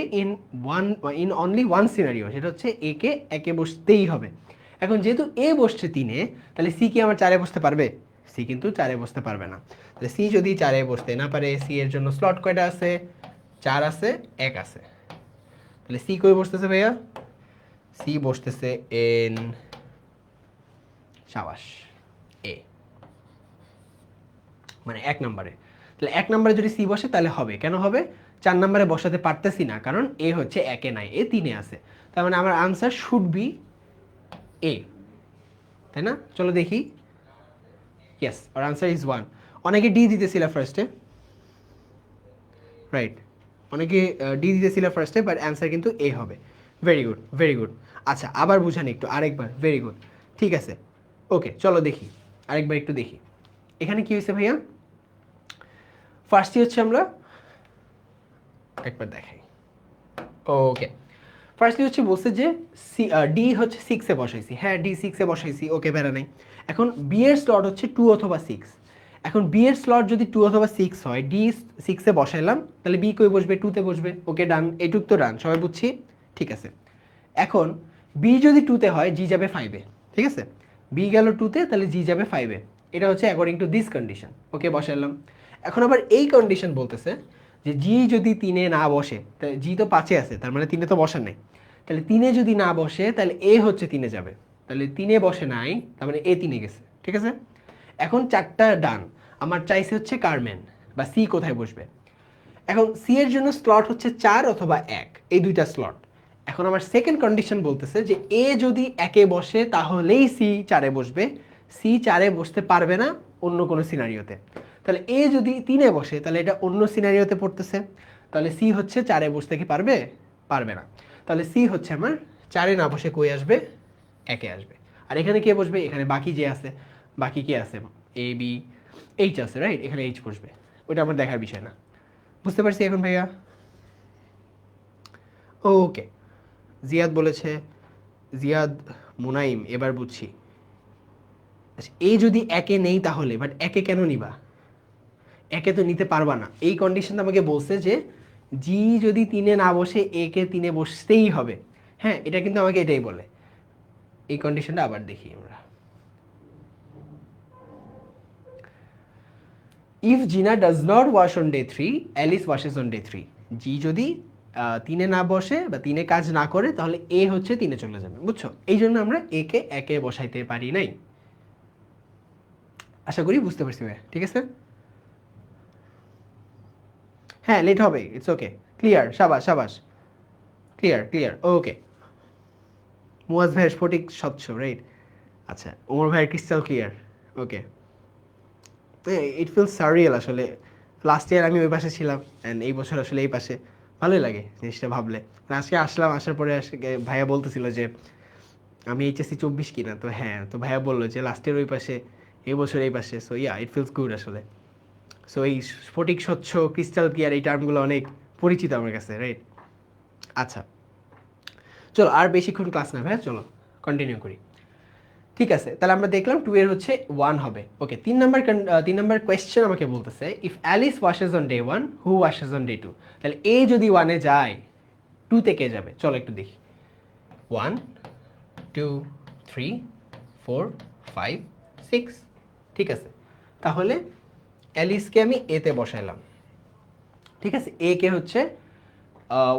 ইন অনলি ওয়ান সিনারিও, সেটা হচ্ছে এ কে 1-এ বসতেই হবে। এখন যেহেতু এ বসছে 3-এ, তাহলে সি কি আমার 4-এ বসতে পারবে, সি কিন্তু 4-এ বসতে পারবে না। তাহলে সি যদি 4-এ বসতে না পারে, সি এর জন্য স্লট কয়টা আছে, 4 আছে, 1 আছে, তাহলে সি কই বসতেছে ভাইয়া, সি বসতেছে এন, সাবাস, এ, মানে 1 নম্বরে। তাহলে 1 নম্বরে যদি সি বসে তাহলে হবে, কেন হবে, 4 নম্বরে বসাতে পারতেছি না, কারণ এ হচ্ছে 1-এ নাই, এ 3-এ আছে, তার মানে আমার আনসার শুড বি এ, তাই না। চলো দেখি, ইয়েস, আর আনসার ইজ 1। অনেকে ডি দিতেছিল ফার্স্টে, রাইট, অনেকে ডি দিতেছিল ফার্স্টে, বাট অ্যান্সার কিন্তু এ হবে। Very good very good. আচ্ছা আবার বুঝান একটু আরেকবার, ভেরি গুড, ঠিক আছে। ওকে চলো দেখি, আরেকবার একটু দেখি, এখানে কি হয়েছে ভাইয়া। ফার্স্টই হচ্ছে আমরা একবার দেখাই, ওকে, ফার্স্টলি হচ্ছে বলছে যে সি, ডি হচ্ছে 6-এ বসাইছি, হ্যাঁ ডি 6-এ বসাইছি, ওকে, বেড়া নাই। এখন বি এর স্লট হচ্ছে 2 অথবা 6, এখন বি এর স্লট যদি 2 অথবা 6 হয়, ডি 6-এ বসাইলাম, তাহলে বি কই বসবে, 2-তে বসবে, ওকে ডান, এইটুক তো ডান, সবাই বুঝছি, ঠিক আছে। এখন বি যদি 2-তে হয়, জি যাবে 5-এ, ঠিক আছে, বি গেল 2-তে, তাহলে জি যাবে 5-এ, এটা হচ্ছে অ্যাকর্ডিং টু দিস কন্ডিশন, ওকে, বসাইলাম। এখন আবার এই কন্ডিশন বলতেছে যে জি যদি 3-এ না বসে, তাহলে জি তো 5-এ আছে, তার মানে 3-এ তো বসার নেই, তাহলে 3-এ যদি না বসে, তাহলে এ হচ্ছে 3-এ যাবে, তাহলে 3-এ বসে নাই, তার মানে এ 3-এ গেছে, ঠিক আছে। এখন 4টা ডান, আমার চাইছে হচ্ছে কারমেন বা সি কোথায় বসবে। এখন সি এর জন্য স্লট হচ্ছে 4 অথবা 1, এই দুইটা স্লট। এখন আমার সেকেন্ড কন্ডিশন বলতেছে যে এ যদি 1-এ বসে তাহলেই সি 4-এ বসবে, সি 4-এ বসতে পারবে না অন্য কোনো সিনারিওতে। তাহলে এ যদি 3-এ বসে তাহলে এটা অন্য সিনারিওতে পড়তেছে, তাহলে সি হচ্ছে 4-এ বসতে কি পারবে? পারবে না। তাহলে সি হচ্ছে আমার 4-এ না বসে কই আসবে? 1-এ আসবে। আর এখানে কে বসবে? এখানে বাকি যে আছে, বাকি কে আছে? এ বি এইচ আছে, রাইট? এখানে এইচ বসবে, ওইটা আমার দেখার বিষয় না। বুঝতে পারছি এখন ভাইয়া? ওকে, জিয়াদ বলেছে, জিয়াদ মুনাইম, এবার বুঝছি। আচ্ছা, এই যদি 1-এ নেই তাহলে, বাট 1-এ কেন নিবা? 1-এ তো নিতে পারবা না। এই কন্ডিশন আমাকে বলছে যে জি যদি 3-এ না বসে এ-কে 3-এ বসতেই হবে। হ্যাঁ, এটা কিন্তু আমাকে এটাই বলে। এই কন্ডিশনটা আবার দেখি আমরা। ইফ জিনা does not wash on day 3, Alice washes on day 3। জি যদি 3-এ না বসে বা 3-এ কাজ না করে তাহলে এ হচ্ছে 3-এ চলে যাবে, বুঝছো? এই জন্য আমরা এ-কে 1-এ বসাইতে পারি নাই। আশা করি বুঝতে পারছি ভাই, ঠিক আছে? হ্যাঁ, লেট হবে, ইটস ওকে। ক্লিয়ার, সাবাস সাবাস, ক্লিয়ার ক্লিয়ার, ওকে। মুয়াজ ভাইয়ের স্ফটিক স্বচ্ছ, রাইট? আচ্ছা, ওমর ভাইয়ের crystal clear, okay. It feel surreal আসলে। লাস্ট ইয়ার আমি ওই পাশে ছিলাম অ্যান্ড এই বছর আসলে এই পাশে। ভালোই লাগে জিনিসটা ভাবলে। আজকে আসলাম, আসার পরে ভাইয়া বলতেছিল যে আমি এইচএসসি 24 কিনা, তো হ্যাঁ, তো ভাইয়া বললো যে লাস্ট ইয়ার ওই পাশে, এই বছর এই পাশে। So yeah, it feels good আসলে। সো এই স্ফটিক স্বচ্ছ, ক্রিস্টাল ক্লিয়ার, এই টার্মগুলো অনেক পরিচিত আমার কাছে, রাইট? আচ্ছা, চলো আর বেশিক্ষণ ক্লাস না ভাইয়া, চলো কন্টিনিউ করি। ঠিক আছে, তাহলে আমরা দেখলাম 2 এর হচ্ছে 1 হবে। ওকে, 3 নাম্বার কোয়েশ্চেন আমাকে বলতেছে if Alice washes on day 1, who washes on day 2। তাহলে এ যদি 1-এ যায়, 2-তে কে যাবে? চলো একটু দেখি। 1 2 3 4 5 6, ঠিক আছে। তাহলে অ্যালিসকে আমি এতে বসাইলাম, ঠিক আছে। এ কে হচ্ছে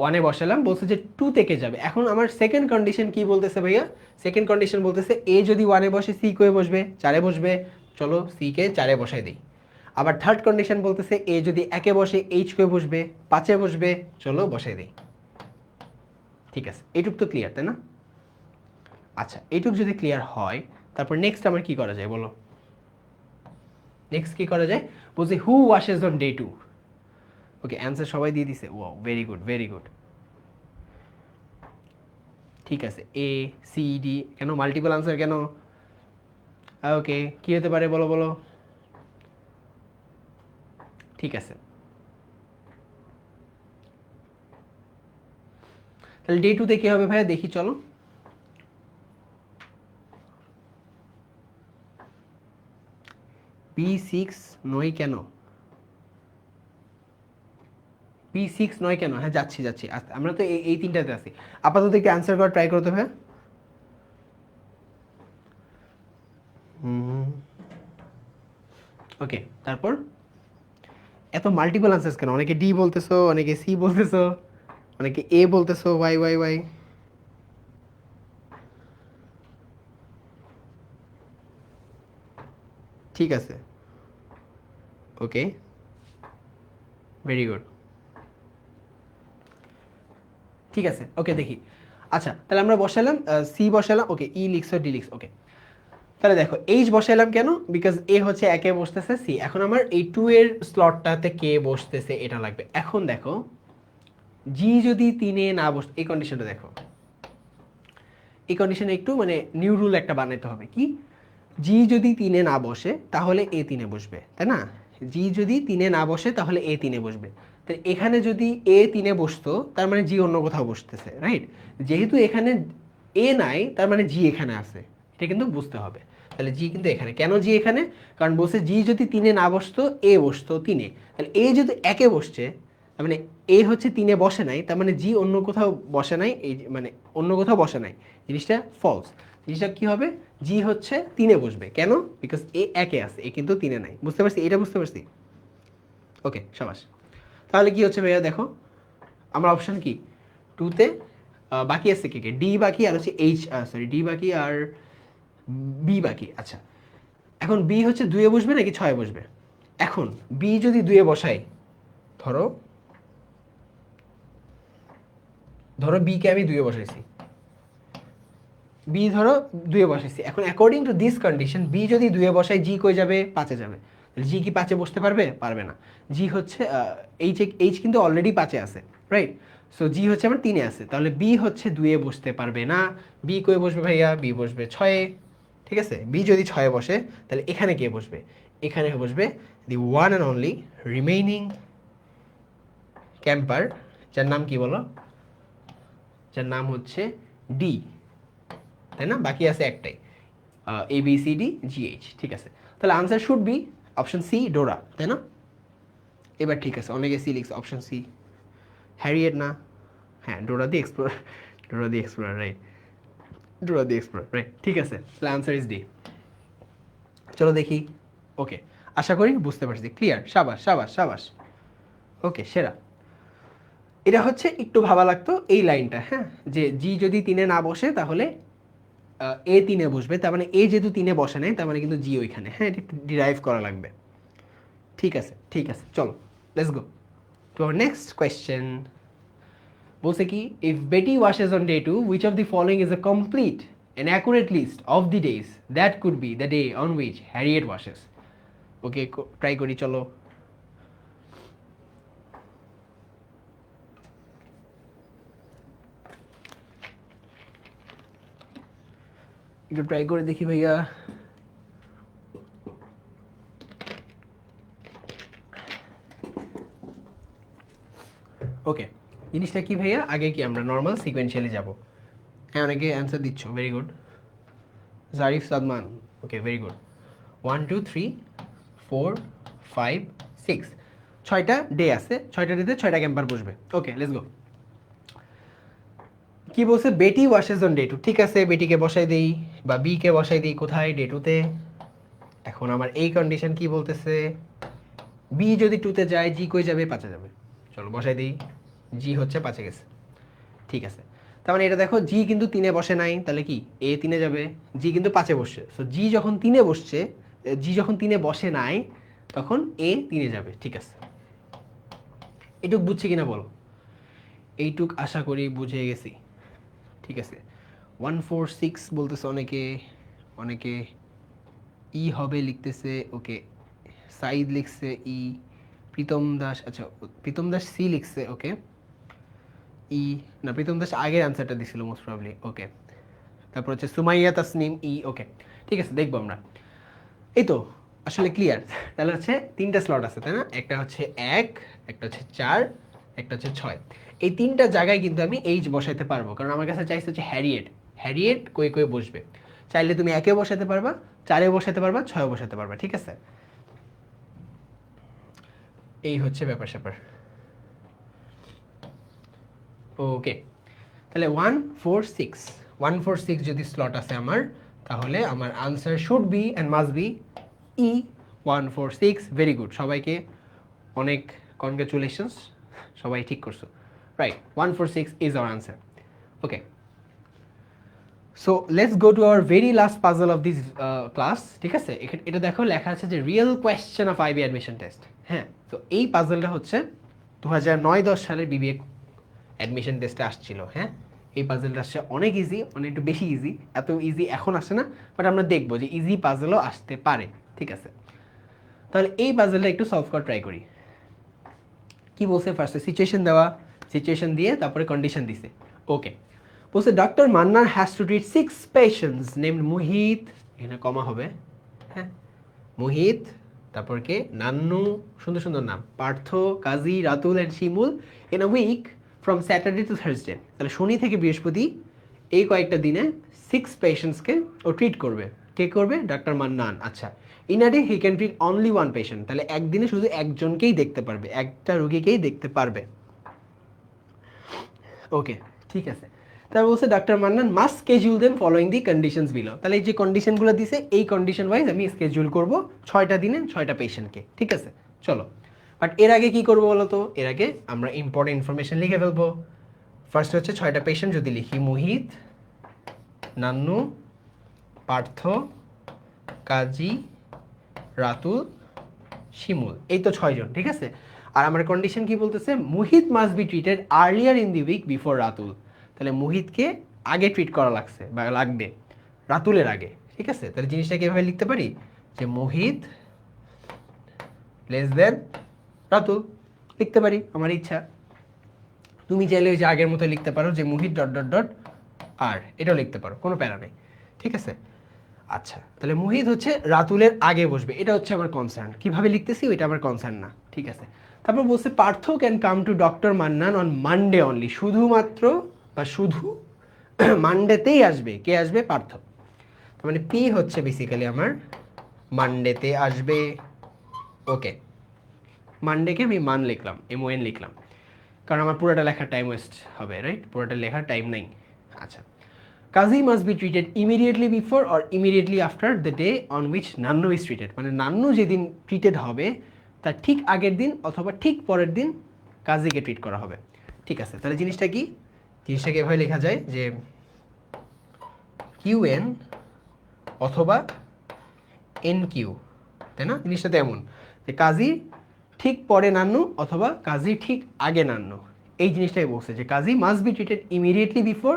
1-এ বসালাম, বলছে যে 2 থেকে যাবে। এখন আমার সেকেন্ড কন্ডিশন কি বলতেছে ভাইয়া? সেকেন্ড কন্ডিশন বলতেছে এ যদি 1-এ বসে সি কয়ে বসবে? 4-এ বসবে। চলো সি কে 4-এ বসাই দিই। আবার থার্ড কন্ডিশন বলতেছে এ যদি 1-এ বসে এইচ কয়ে বসবে, 5-এ বসবে। চলো বসাই দিই। ঠিক আছে, এইটুক তো ক্লিয়ার, তাই না? আচ্ছা, এইটুক যদি ক্লিয়ার হয়, তারপর নেক্সট আমার কি করা যায় বলো? নেক্সট কি করা যায়? বলছি who washes on day 2। Okay, answer সবাই দিয়ে দিছে। Wow, very good very good. ঠিক আছে, এ সি ডি, কেন মাল্টিপল আনসার কেন? ওকে, কি হতে পারে বলো বলো? ঠিক আছে, তাহলে ডে 2-তে কি হবে ভাইয়া দেখি চলো। B6 নয় কেন? B6 নয় কেন? হ্যাঁ, যাচ্ছি যাচ্ছি, আমরা তো এই 3টাতে আছি। আপাতত একটু অ্যান্সার করা ট্রাই করতে ভাইয়া। ওকে, তারপর এত মাল্টিপল আনসার্স কেন? অনেকে ডি বলতেছো, অনেকে সি বলতেছো, অনেকে এ বলতেছো, ওয়াই ওয়াই ওয়াই। ঠিক আছে, ওকে, ভেরি গুড। ঠিক আছে, ওকে দেখি। আচ্ছা, তাহলে আমরা বসালাম সি বসালাম, ওকে, ই লিখছো, ডি লিখছো, ওকে। তাহলে দেখো এইচ বসাইলাম কেন? বিকজ এ হচ্ছে 1-এ বসতেছে, সি। এখন আমার এই 2 এর স্লটটাতে কে বসতেছে এটা লাগবে। এখন দেখো জি যদি 3-এ না বস, এই কন্ডিশনটা দেখো, এই কন্ডিশনে একটু মানে নিউ রুল একটা বানাইতে হবে। কি? জি যদি 3-এ না বসে তাহলে এ 3-এ বসবে, তাই না? জি যদি 3-এ না বসে তাহলে এ 3-এ বসবে। তো এখানে যদি এ 3-এ বসতো তার মানে জি অন্য কোথাও বসতেছে, রাইট? যেহেতু এখানে এ নাই তার মানে জি এখানে আছে, এটা কিন্তু বুঝতে হবে। তাহলে জি কিন্তু এখানে, কেন জি এখানে? কারণ বলছে জি যদি 3-এ না বসতো এ বসতো 3-এ। তাহলে এ যদি 1-এ বসছে, তার মানে এ হচ্ছে 3-এ বসে নাই, তার মানে জি অন্য কোথাও বসে নাই, এই মানে অন্য কোথাও বসে নাই, জিনিসটা ফলস। জিনিসটা কি হবে? জি হচ্ছে 3-এ বসবে, কেন? বিকজ এ 1-এ আছে, এ কিন্তু 3-এ নাই। বুঝতে পারছি? এটা বুঝতে পারছি? ওকে, সাবাস। তাহলে কি হচ্ছে ভাইয়া দেখো, আমার অপশন কি? 2-তে বাকি আছে কে কে? ডি বাকি আর হচ্ছে এইচ, সরি, ডি বাকি আর বি বাকি। আচ্ছা, এখন বি হচ্ছে 2-এ বসবে নাকি 6-এ বসবে? এখন বি যদি 2-এ বসাই, ধরো ধরো বি কে আমি 2-এ বসাইছি, বি ধরো 2-এ বসাইছি, এখন according to this condition B যদি 2-এ বসাই জি কই যাবে, 5-এ যাবে। জি কি 5-এ বসতে পারবে? পারবে না। জি হচ্ছে এইচ কিন্তু অলরেডি 5-এ আছে, রাইট? সো জি হচ্ছে আমার 3-এ আছে, তাহলে বি হচ্ছে 2-এ বসতে পারবে না। বি কই বসবে ভাইয়া? বি বসবে 6-এ, ঠিক আছে? বি যদি 6-এ বসে তাহলে এখানে কে বসবে? এখানে বসবে the one and only remaining camper, যার নাম কি বলো? যার নাম হচ্ছে ডি, তাই না? বাকি আছে একটাই, A B C D G H, ঠিক আছে? তাহলে answer should be option C, ডোরা, তাই না? এবার ঠিক আছে, অনেকে সি লিখছে, অপশন সি হ্যারিয়েট না, হ্যাঁ ডোরা দি এক্সপ্লোরার, ডোরা দি এক্সপ্লোরার, রাইট, ডোরা দি এক্সপ্লোরার, রাইট, ঠিক আছে। তাহলে আনসার ইজ ডি। চলো দেখি। ওকে, আশা করি বুঝতে পারছি, ক্লিয়ার, সাবাস সাবাস সাবাস। ওকে, সেরা। এটা হচ্ছে একটু ভাবা লাগতো এই লাইনটা, হ্যাঁ, যে জি যদি 3-এ না বসে তাহলে এ 3-এ বসবে, তার মানে এ যেহেতু 3-এ বসে নাই তার মানে কিন্তু জি ওইখানে, হ্যাঁ, এটা একটু ডিরাইভ করা লাগবে। ঠিক আছে ঠিক আছে, চলো let's go to our next question. বলছে কি, if Beti washes on day 2 which of the following is a complete and accurate list of the days that could be the day on which Harriet washes? Okay, try করি, চলো। একটু try করে দেখি ভাইয়া। ওকে, জিনিসটা কি ভাইয়া? আগে কি আমরা নর্মাল সিকোয়েন্সিয়ালি যাব? হ্যাঁ, অনেকে অ্যান্সার দিচ্ছ, ভেরি গুড। জারিফ সাদমান, ওকে, ভেরি গুড। 1 2 3 4 5 6, 6টা ডে আছে, 6টা ডেতে 6টা ক্যাম্পার বসবে। ওকে, লেটস গো। কি বলছে? বেটি ওয়াশেস অন ডে 2, ঠিক আছে, বেটিকে বসাই দেই বা বি কে বসাই দিই কোথায়? ডে 2-তে। এখন আমার এই কন্ডিশন কি বলতেছে? বি যদি 2-তে যায় জি কই যাবে? 5-এ যাবে। চলো বসাই দিই, জি হচ্ছে 5-এ গেছে, ঠিক আছে। তার মানে এটা দেখো, জি কিন্তু 3-এ বসে নাই, তাহলে কি এ 3-এ যাবে? জি কিন্তু 5-এ বসছে, সো জি যখন 3-এ বসছে, জি যখন 3-এ বসে নাই তখন এ 3-এ যাবে, ঠিক আছে। এইটুক বুঝছি কিনা বলো? এইটুক আশা করি বুঝে গেছি, ঠিক আছে। 146 বলতেছে অনেকে, অনেকে ই হবে লিখতেছে, ওকে। সাইদ লিখছে ই, প্রীতম দাস, আচ্ছা প্রীতম দাস সি লিখছে, ওকে। ই না, প্রীতম দাস আগের অ্যান্সারটা দিছিল মোস্ট প্রবলি, ওকে। তারপর হচ্ছে সুমাইয়া তাসনিম ই, ওকে, ঠিক আছে, দেখবো আমরা। এই তো আসলে ক্লিয়ার। তাহলে হচ্ছে 3টা স্লট আছে, তাই না? একটা হচ্ছে 1, একটা হচ্ছে 4, একটা হচ্ছে 6। এই 3টা জায়গায় কিন্তু আমি এইচ বসাইতে পারবো, কারণ আমার কাছে চাইছে হচ্ছে হ্যারিয়েট। হ্যারিয়েট কই কই বসবে? চাইলে তুমি 1-এ বসাতে পারবা, 4-এ বসাতে পারবা, 6-এ বসাতে পারবা, ঠিক আছে। এই হচ্ছে ব্যাপার স্যাপার। ওকে, তাহলে 146, 146 যদি স্লট আছে আমার, তাহলে আমার answer should be and must be E 146। Very good, সবাইকে অনেক কনগ্রাচুলেশনস, সবাই ঠিক করছো, right. 146 is our answer. Okay, so let's go to our very last puzzle of this class, ঠিক আছে। এটা দেখো, লেখা আছে যে real question of IB admission test, হ্যাঁ। তো এই পাজলটা হচ্ছে 2009-10 সালের বিবিএ অ্যাডমিশন টেস্টে আসছিল, হ্যাঁ। এই পাজলটা আসছে অনেক ইজি, অনেক একটু বেশি ইজি, এত ইজি এখন আসে না, বাট আমরা দেখবো যে ইজি পাজলও আসতে পারে, ঠিক আছে। তাহলে এই পাজলটা একটু সলভ করা ট্রাই করি। কি বলছে? ফার্স্টে সিচুয়েশন দেওয়া, সিচুয়েশন দিয়ে তারপরে কন্ডিশন দিছে, ওকে। বলছে doctor Mannan has to treat 6 patients named Muhit, এখানে কমা হবে, হ্যাঁ, মুহিত, তারপর কে? নান্নু, সুন্দর সুন্দর নাম, Partha, Kazi, Ratul and Shimul in a week from Saturday to Thursday. তাহলে শনি থেকে বৃহস্পতি এই কয়েকটা দিনে 6 পেশেন্টসকে ও ট্রিট করবে। কে করবে? ডক্টর মান্নান, আচ্ছা। In a day he can treat only 1 patient, তাহলে একদিনে শুধু একজনকেই দেখতে পারবে, একটা রোগীকেই দেখতে পারবে, ওকে, ঠিক আছে। তারপর বলছে doctor Mannan must schedule them following the conditions below. তাহলে এই যে কন্ডিশনগুলো দিছে, এই কন্ডিশন ওয়াইজ আমি স্কেডিউল করব 6টা দিনে 6টা পেশেন্টকে, ঠিক আছে। চলো, বাট এর আগে কি করবো বলো তো? এর আগে আমরা ইম্পর্টেন্ট ইনফরমেশন লিখে ফেলবো। ফার্স্ট হচ্ছে 6টা পেশেন্ট যদি লিখি, মুহিত, নান্নু, পার্থ, কাজী, রাতুল, শিমুল, এই তো 6 জন, ঠিক আছে। আর আমার কন্ডিশন কি বলতেছে? Muhit must be treated earlier in the week before Ratul. তাহলে মুহিতকে আগে ট্রিট করা লাগছে বা লাগবে, রাতুলের আগে, ঠিক আছে? তাহলে জিনিসটাকে এভাবে লিখতে পারি যে মোহিত লেস দেন রাতুল, লিখতে পারি আমার ইচ্ছা। তুমি চাইলে ওই যে আগের মতো লিখতে পারো যে মোহিত ডট ডট ডট আর, এটাও লিখতে পারো, কোনো প্যারা নেই, ঠিক আছে? আচ্ছা, তাহলে মোহিত হচ্ছে রাতুলের আগে বসবে, এটা হচ্ছে আমার কনসার্ন। কিভাবে লিখতেছি ওইটা আমার কনসার্ন না, ঠিক আছে? তারপর বলছে Partha can come to doctor Mannan on Monday only, শুধুমাত্র বা শুধু মানডেতেই আসবে। কে আসবে? পার্থ। তার মানে পি হচ্ছে বেসিক্যালি আমার মানডেতে আসবে। ওকে, মানডেকে আমি মান লিখলাম, MON লিখলাম, কারণ আমার পুরোটা লেখার টাইম ওয়েস্ট হবে, রাইট? পুরোটা লেখার টাইম নেই। আচ্ছা, Kazi must be treated immediately before or immediately after the day on which Nannu is treated, মানে নান্নু যেদিন ট্রিটেড হবে তার ঠিক আগের দিন অথবা ঠিক পরের দিন কাজীকে ট্রিট করা হবে, ঠিক আছে? তাহলে জিনিসটা কি? জিনিসটাকে এভাবে লেখা যায় যে QN অথবা NQ, তাই না? জিনিসটা তেমন যে কাজী ঠিক পরে নান্নু অথবা কাজী ঠিক আগে নান্নু, এই জিনিসটাই বলছে যে Kazi must be treated immediately before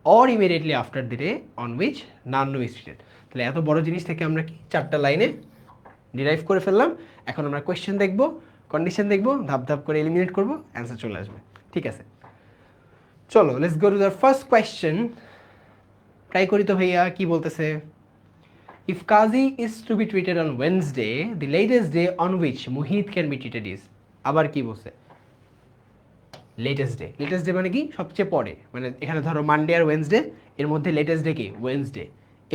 or immediately after the day on which Nannu is treated. তাহলে এত বড় জিনিস থেকে আমরা কি 4টা লাইনে ডিরাইভ করে ফেললাম। এখন আমরা কোয়েশ্চেন দেখব, কন্ডিশন দেখব, ধাপ ধাপ করে এলিমিনেট করব, অ্যান্সার চলে আসবে, ঠিক আছে? চলো let's go to the first question. Try করি তো ভাইয়া, কি বলতেছে? If Kazi is to be treated on Wednesday, the latest day on which Mohit can be treated is, আবার কি বলছে? Latest day. লেটেস্ট ডে মানে কি? সবচেয়ে পরে, মানে এখানে ধরো মানডে আর ওয়েনসডে, এর মধ্যে লেটেস্ট ডে কি? ওয়েনসডে।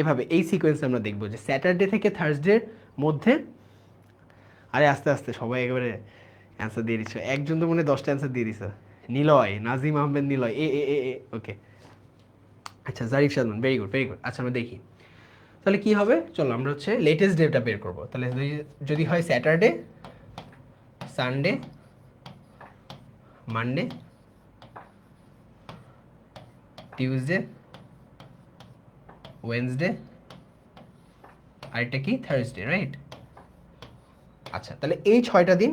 এভাবে এই সিকোয়েন্সে আমরা দেখবো যে স্যাটারডে থেকে থার্সডের মধ্যে। আরে আস্তে আস্তে সবাই একেবারে অ্যান্সার দিয়ে দিচ্ছ, একজন তো মনে 10টা অ্যান্সার দিয়ে দিছ। নিলয়, নাজিম আহমেদ নিলয়, এ ওকে। আচ্ছা, Zarif Salman, very good very good. আচ্ছা, আমরা দেখি তাহলে কি হবে। চলো আমরা হচ্ছে লেটেস্ট ডেটা বের করবো। তাহলে যদি হয় Saturday, Sunday, Monday, Tuesday, Wednesday, আর এটা কি? Thursday, right? আচ্ছা, তাহলে এই 6টা দিন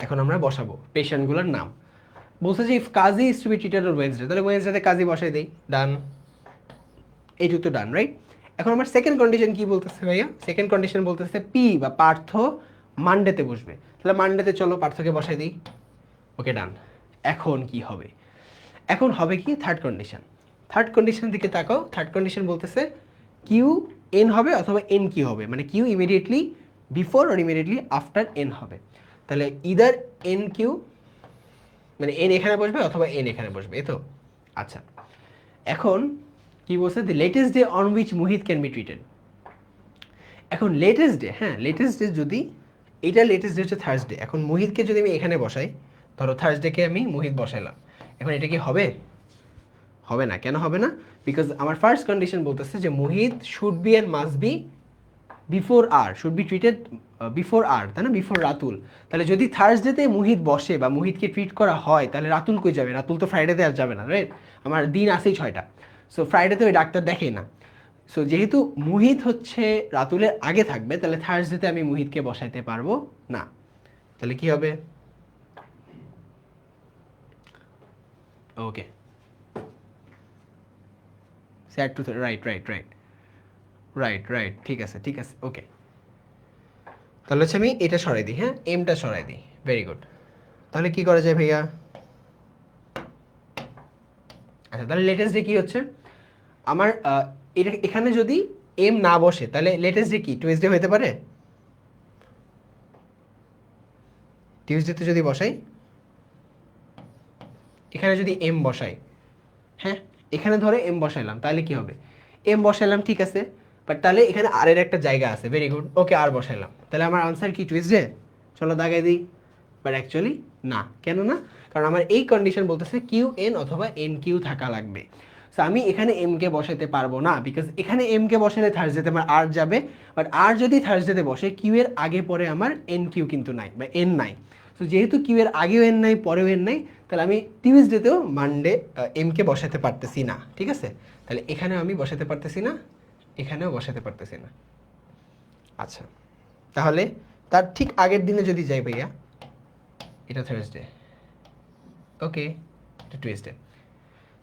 এখন আমরা বসাবো পেশেন্টগুলোর নাম। বলছে যে if Kazi is to be treated on Wednesday, তাহলে ওয়েনসডেতে কাজী বসাই দেই, ডান। এইটুকু তো ডান, রাইট? এখন আমার সেকেন্ড কন্ডিশন কি বলতেছে ভাইয়া? সেকেন্ড কন্ডিশন বলতেছে পি বা পার্থ মানডেতে বসবে, তাহলে মানডেতে চলো পার্থকে বসাই দিই, ওকে ডান। এখন কি হবে? এখন হবে কি? Third condition. থার্ড কন্ডিশন দিকে তাকাও। থার্ড কন্ডিশন বলতেছে কিউ এন হবে অথবা এন কি হবে, মানে কিউ ইমিডিয়েটলি বিফোর আর ইমিডিয়েটলি আফটার এন হবে। তাহলে ইদার এন কিউ, মানে এন এখানে বসবে অথবা এন এখানে বসবে, এই তো। আচ্ছা, এখন কি বলছে? The latest day on which Mohit can be treated. এখন লেটেস্ট ডে, হ্যাঁ লেটেস্ট ডে যদি, এটা লেটেস্ট ডে হচ্ছে থার্সডে। এখন মোহিতকে যদি আমি এখানে বসাই, ধরো থার্সডেকে আমি মোহিত বসাইলাম, এখন এটা কি হবে? হবে না। কেন হবে না? বিকজ আমার ফার্স্ট কন্ডিশন বলতেছে যে Mohit should be and must be before R, should be treated before R, তাই না? বিফোর রাতুল। তাহলে যদি থার্সডেতে মোহিত বসে বা মোহিতকে ট্রিট করা হয়, তাহলে রাতুল কই যাবে? রাতুল তো ফ্রাইডেতে আর যাবে না, রাইট? আমার দিন আসেই 6টা, সো ফ্রাইডেতে ওই ডাক্তার দেখে না। সো যেহেতু মোহিত হচ্ছে রাতুলের আগে থাকবে, তাহলে থার্সডেতে আমি মোহিতকে বসাইতে পারবো না। তাহলে কি হবে? Okay, sad to, right right right right right, ঠিক আছে ঠিক আছে, ওকে। তাহলে হচ্ছে আমি এটা সরাই দিই, হ্যাঁ এমটা সরাই দিই, ভেরি গুড। তাহলে কি করা যায় ভাইয়া? আচ্ছা, তাহলে লেটেস্ট ডে কি হচ্ছে আমার? এটা এখানে যদি এম না বসে, তাহলে লেটেস্ট ডে কি টুয়েসডে হতে পারে? টিউসডেতে যদি বসাই, এখানে যদি এম বসাই, হ্যাঁ এখানে ধরে এম বসাইলাম, তাহলে কি হবে? এম বসাইলাম, ঠিক আছে, বাট তাহলে এখানে আর এর একটা জায়গা আছে, ভেরি গুড, ওকে আর বসাইলাম, তাহলে আমার আনসার কি টুয়েসডে? চলো দাগাই দিই, বাট অ্যাকচুয়ালি না। কেন না? কারণ আমার এই কন্ডিশন বলতেছে কিউ এন অথবা এন কিউ থাকা লাগবে। সো আমি এখানে এম কে বসাতে পারবো না, বিকজ এখানে এম কে বসালে থার্সডেতে আমার আর যাবে, বাট আর যদি থার্সডেতে বসে কিউ এর আগে পরে আমার এন কিউ কিন্তু নাই বা এন নাই। সো যেহেতু কিউ এর আগেও এন নাই পরেও এন নাই, তাহলে আমি টিউসডেতেও মানডে এম কে বসাতে পারতেছি না, ঠিক আছে? তাহলে এখানেও আমি বসাতে পারতেছি না, এখানেও বসাতে পারতেছি না। আচ্ছা, তাহলে তার ঠিক আগের দিনে যদি যাই ভাইয়া, এটা থার্সডে, ওকে এটা টুয়েসডে,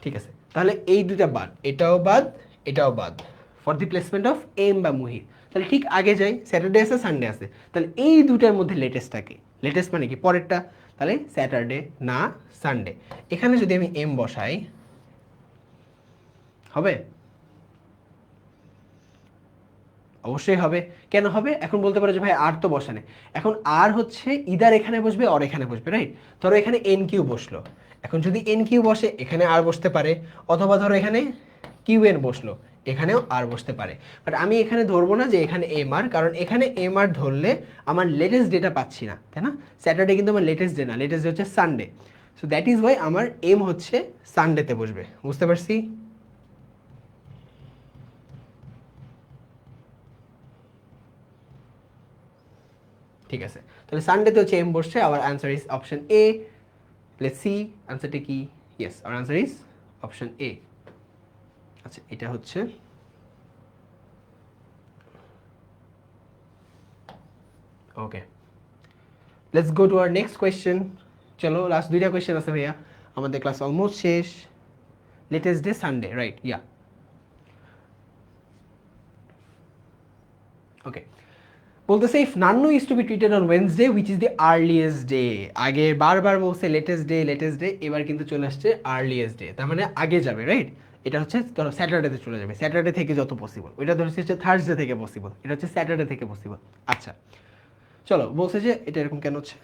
ঠিক আছে, তাহলে এই দুটা বাদ, এটাও বাদ, এটাও বাদ, for the placement of M বা মুহিত। তাহলে ঠিক আগে যাই, স্যাটারডে আছে, সানডে আছে, তাহলে এই দুটার মধ্যে লেটেস্টটা কি? লেটেস্ট মানে কি? পরেরটা। তাহলে স্যাটারডে না সানডে। এখানে যদি আমি এম বসাই হবে? অবশ্যই হবে। কেন হবে? এখন বলতে পারো যে ভাই আর তো বসে নেই। এখন আর হচ্ছে ইদার এখানে বসবে অর এখানে বসবে, রাইট? ধরো এখানে এন কিউ বসলো, এখন যদি এন কিউ বসে এখানে আর বসতে পারে, অথবা ধরো এখানে কিউ এন বসলো, এখানেও আর বসতে পারে। বাট আমি এখানে ধরবো না যে এখানে এম আর, কারণ এখানে এম আর ধরলে আমার লেটেস্ট ডেটা পাচ্ছি না, তাই না? স্যাটারডে কিন্তু আমার লেটেস্ট ডে না, লেটেস্ট ডে হচ্ছে Sunday. So that is Y আমার এম হচ্ছে সানডেতে বসবে। বুঝতে পারছি? ঠিক আছে, তাহলে সানডেতে হচ্ছে এম বসছে। Our answer is option A. Let's see অ্যান্সারটা কি। Yes, our answer is option A. আচ্ছা, এটা হচ্ছে okay. Let's go to our next question. চলো, লাস্ট দুইটা কোয়েশ্চেন আছে ভাইয়া, আমাদের ক্লাস অলমোস্ট শেষ। Latest day Sunday, right? Yeah, okay. বলতেছে if Nannu is to be treated on Wednesday which is the earliest day. আগে বারবার বলছে লেটেস্ট ডে লেটেস্ট ডে, এবার কিন্তু চলে আসছে আর্লিয়েস্ট ডে, তার মানে আগে যাবে, রাইট? এটা হচ্ছে ধরো স্যাটারডেতে চলে যাবে, স্যাটারডে থেকে যত পসিবল। ওইটা ধরছে হচ্ছে থার্সডে থেকে পসিবল, এটা হচ্ছে স্যাটারডে থেকে পসিবল। আচ্ছা চলো, বলছে যে এটা এরকম কেন হচ্ছে,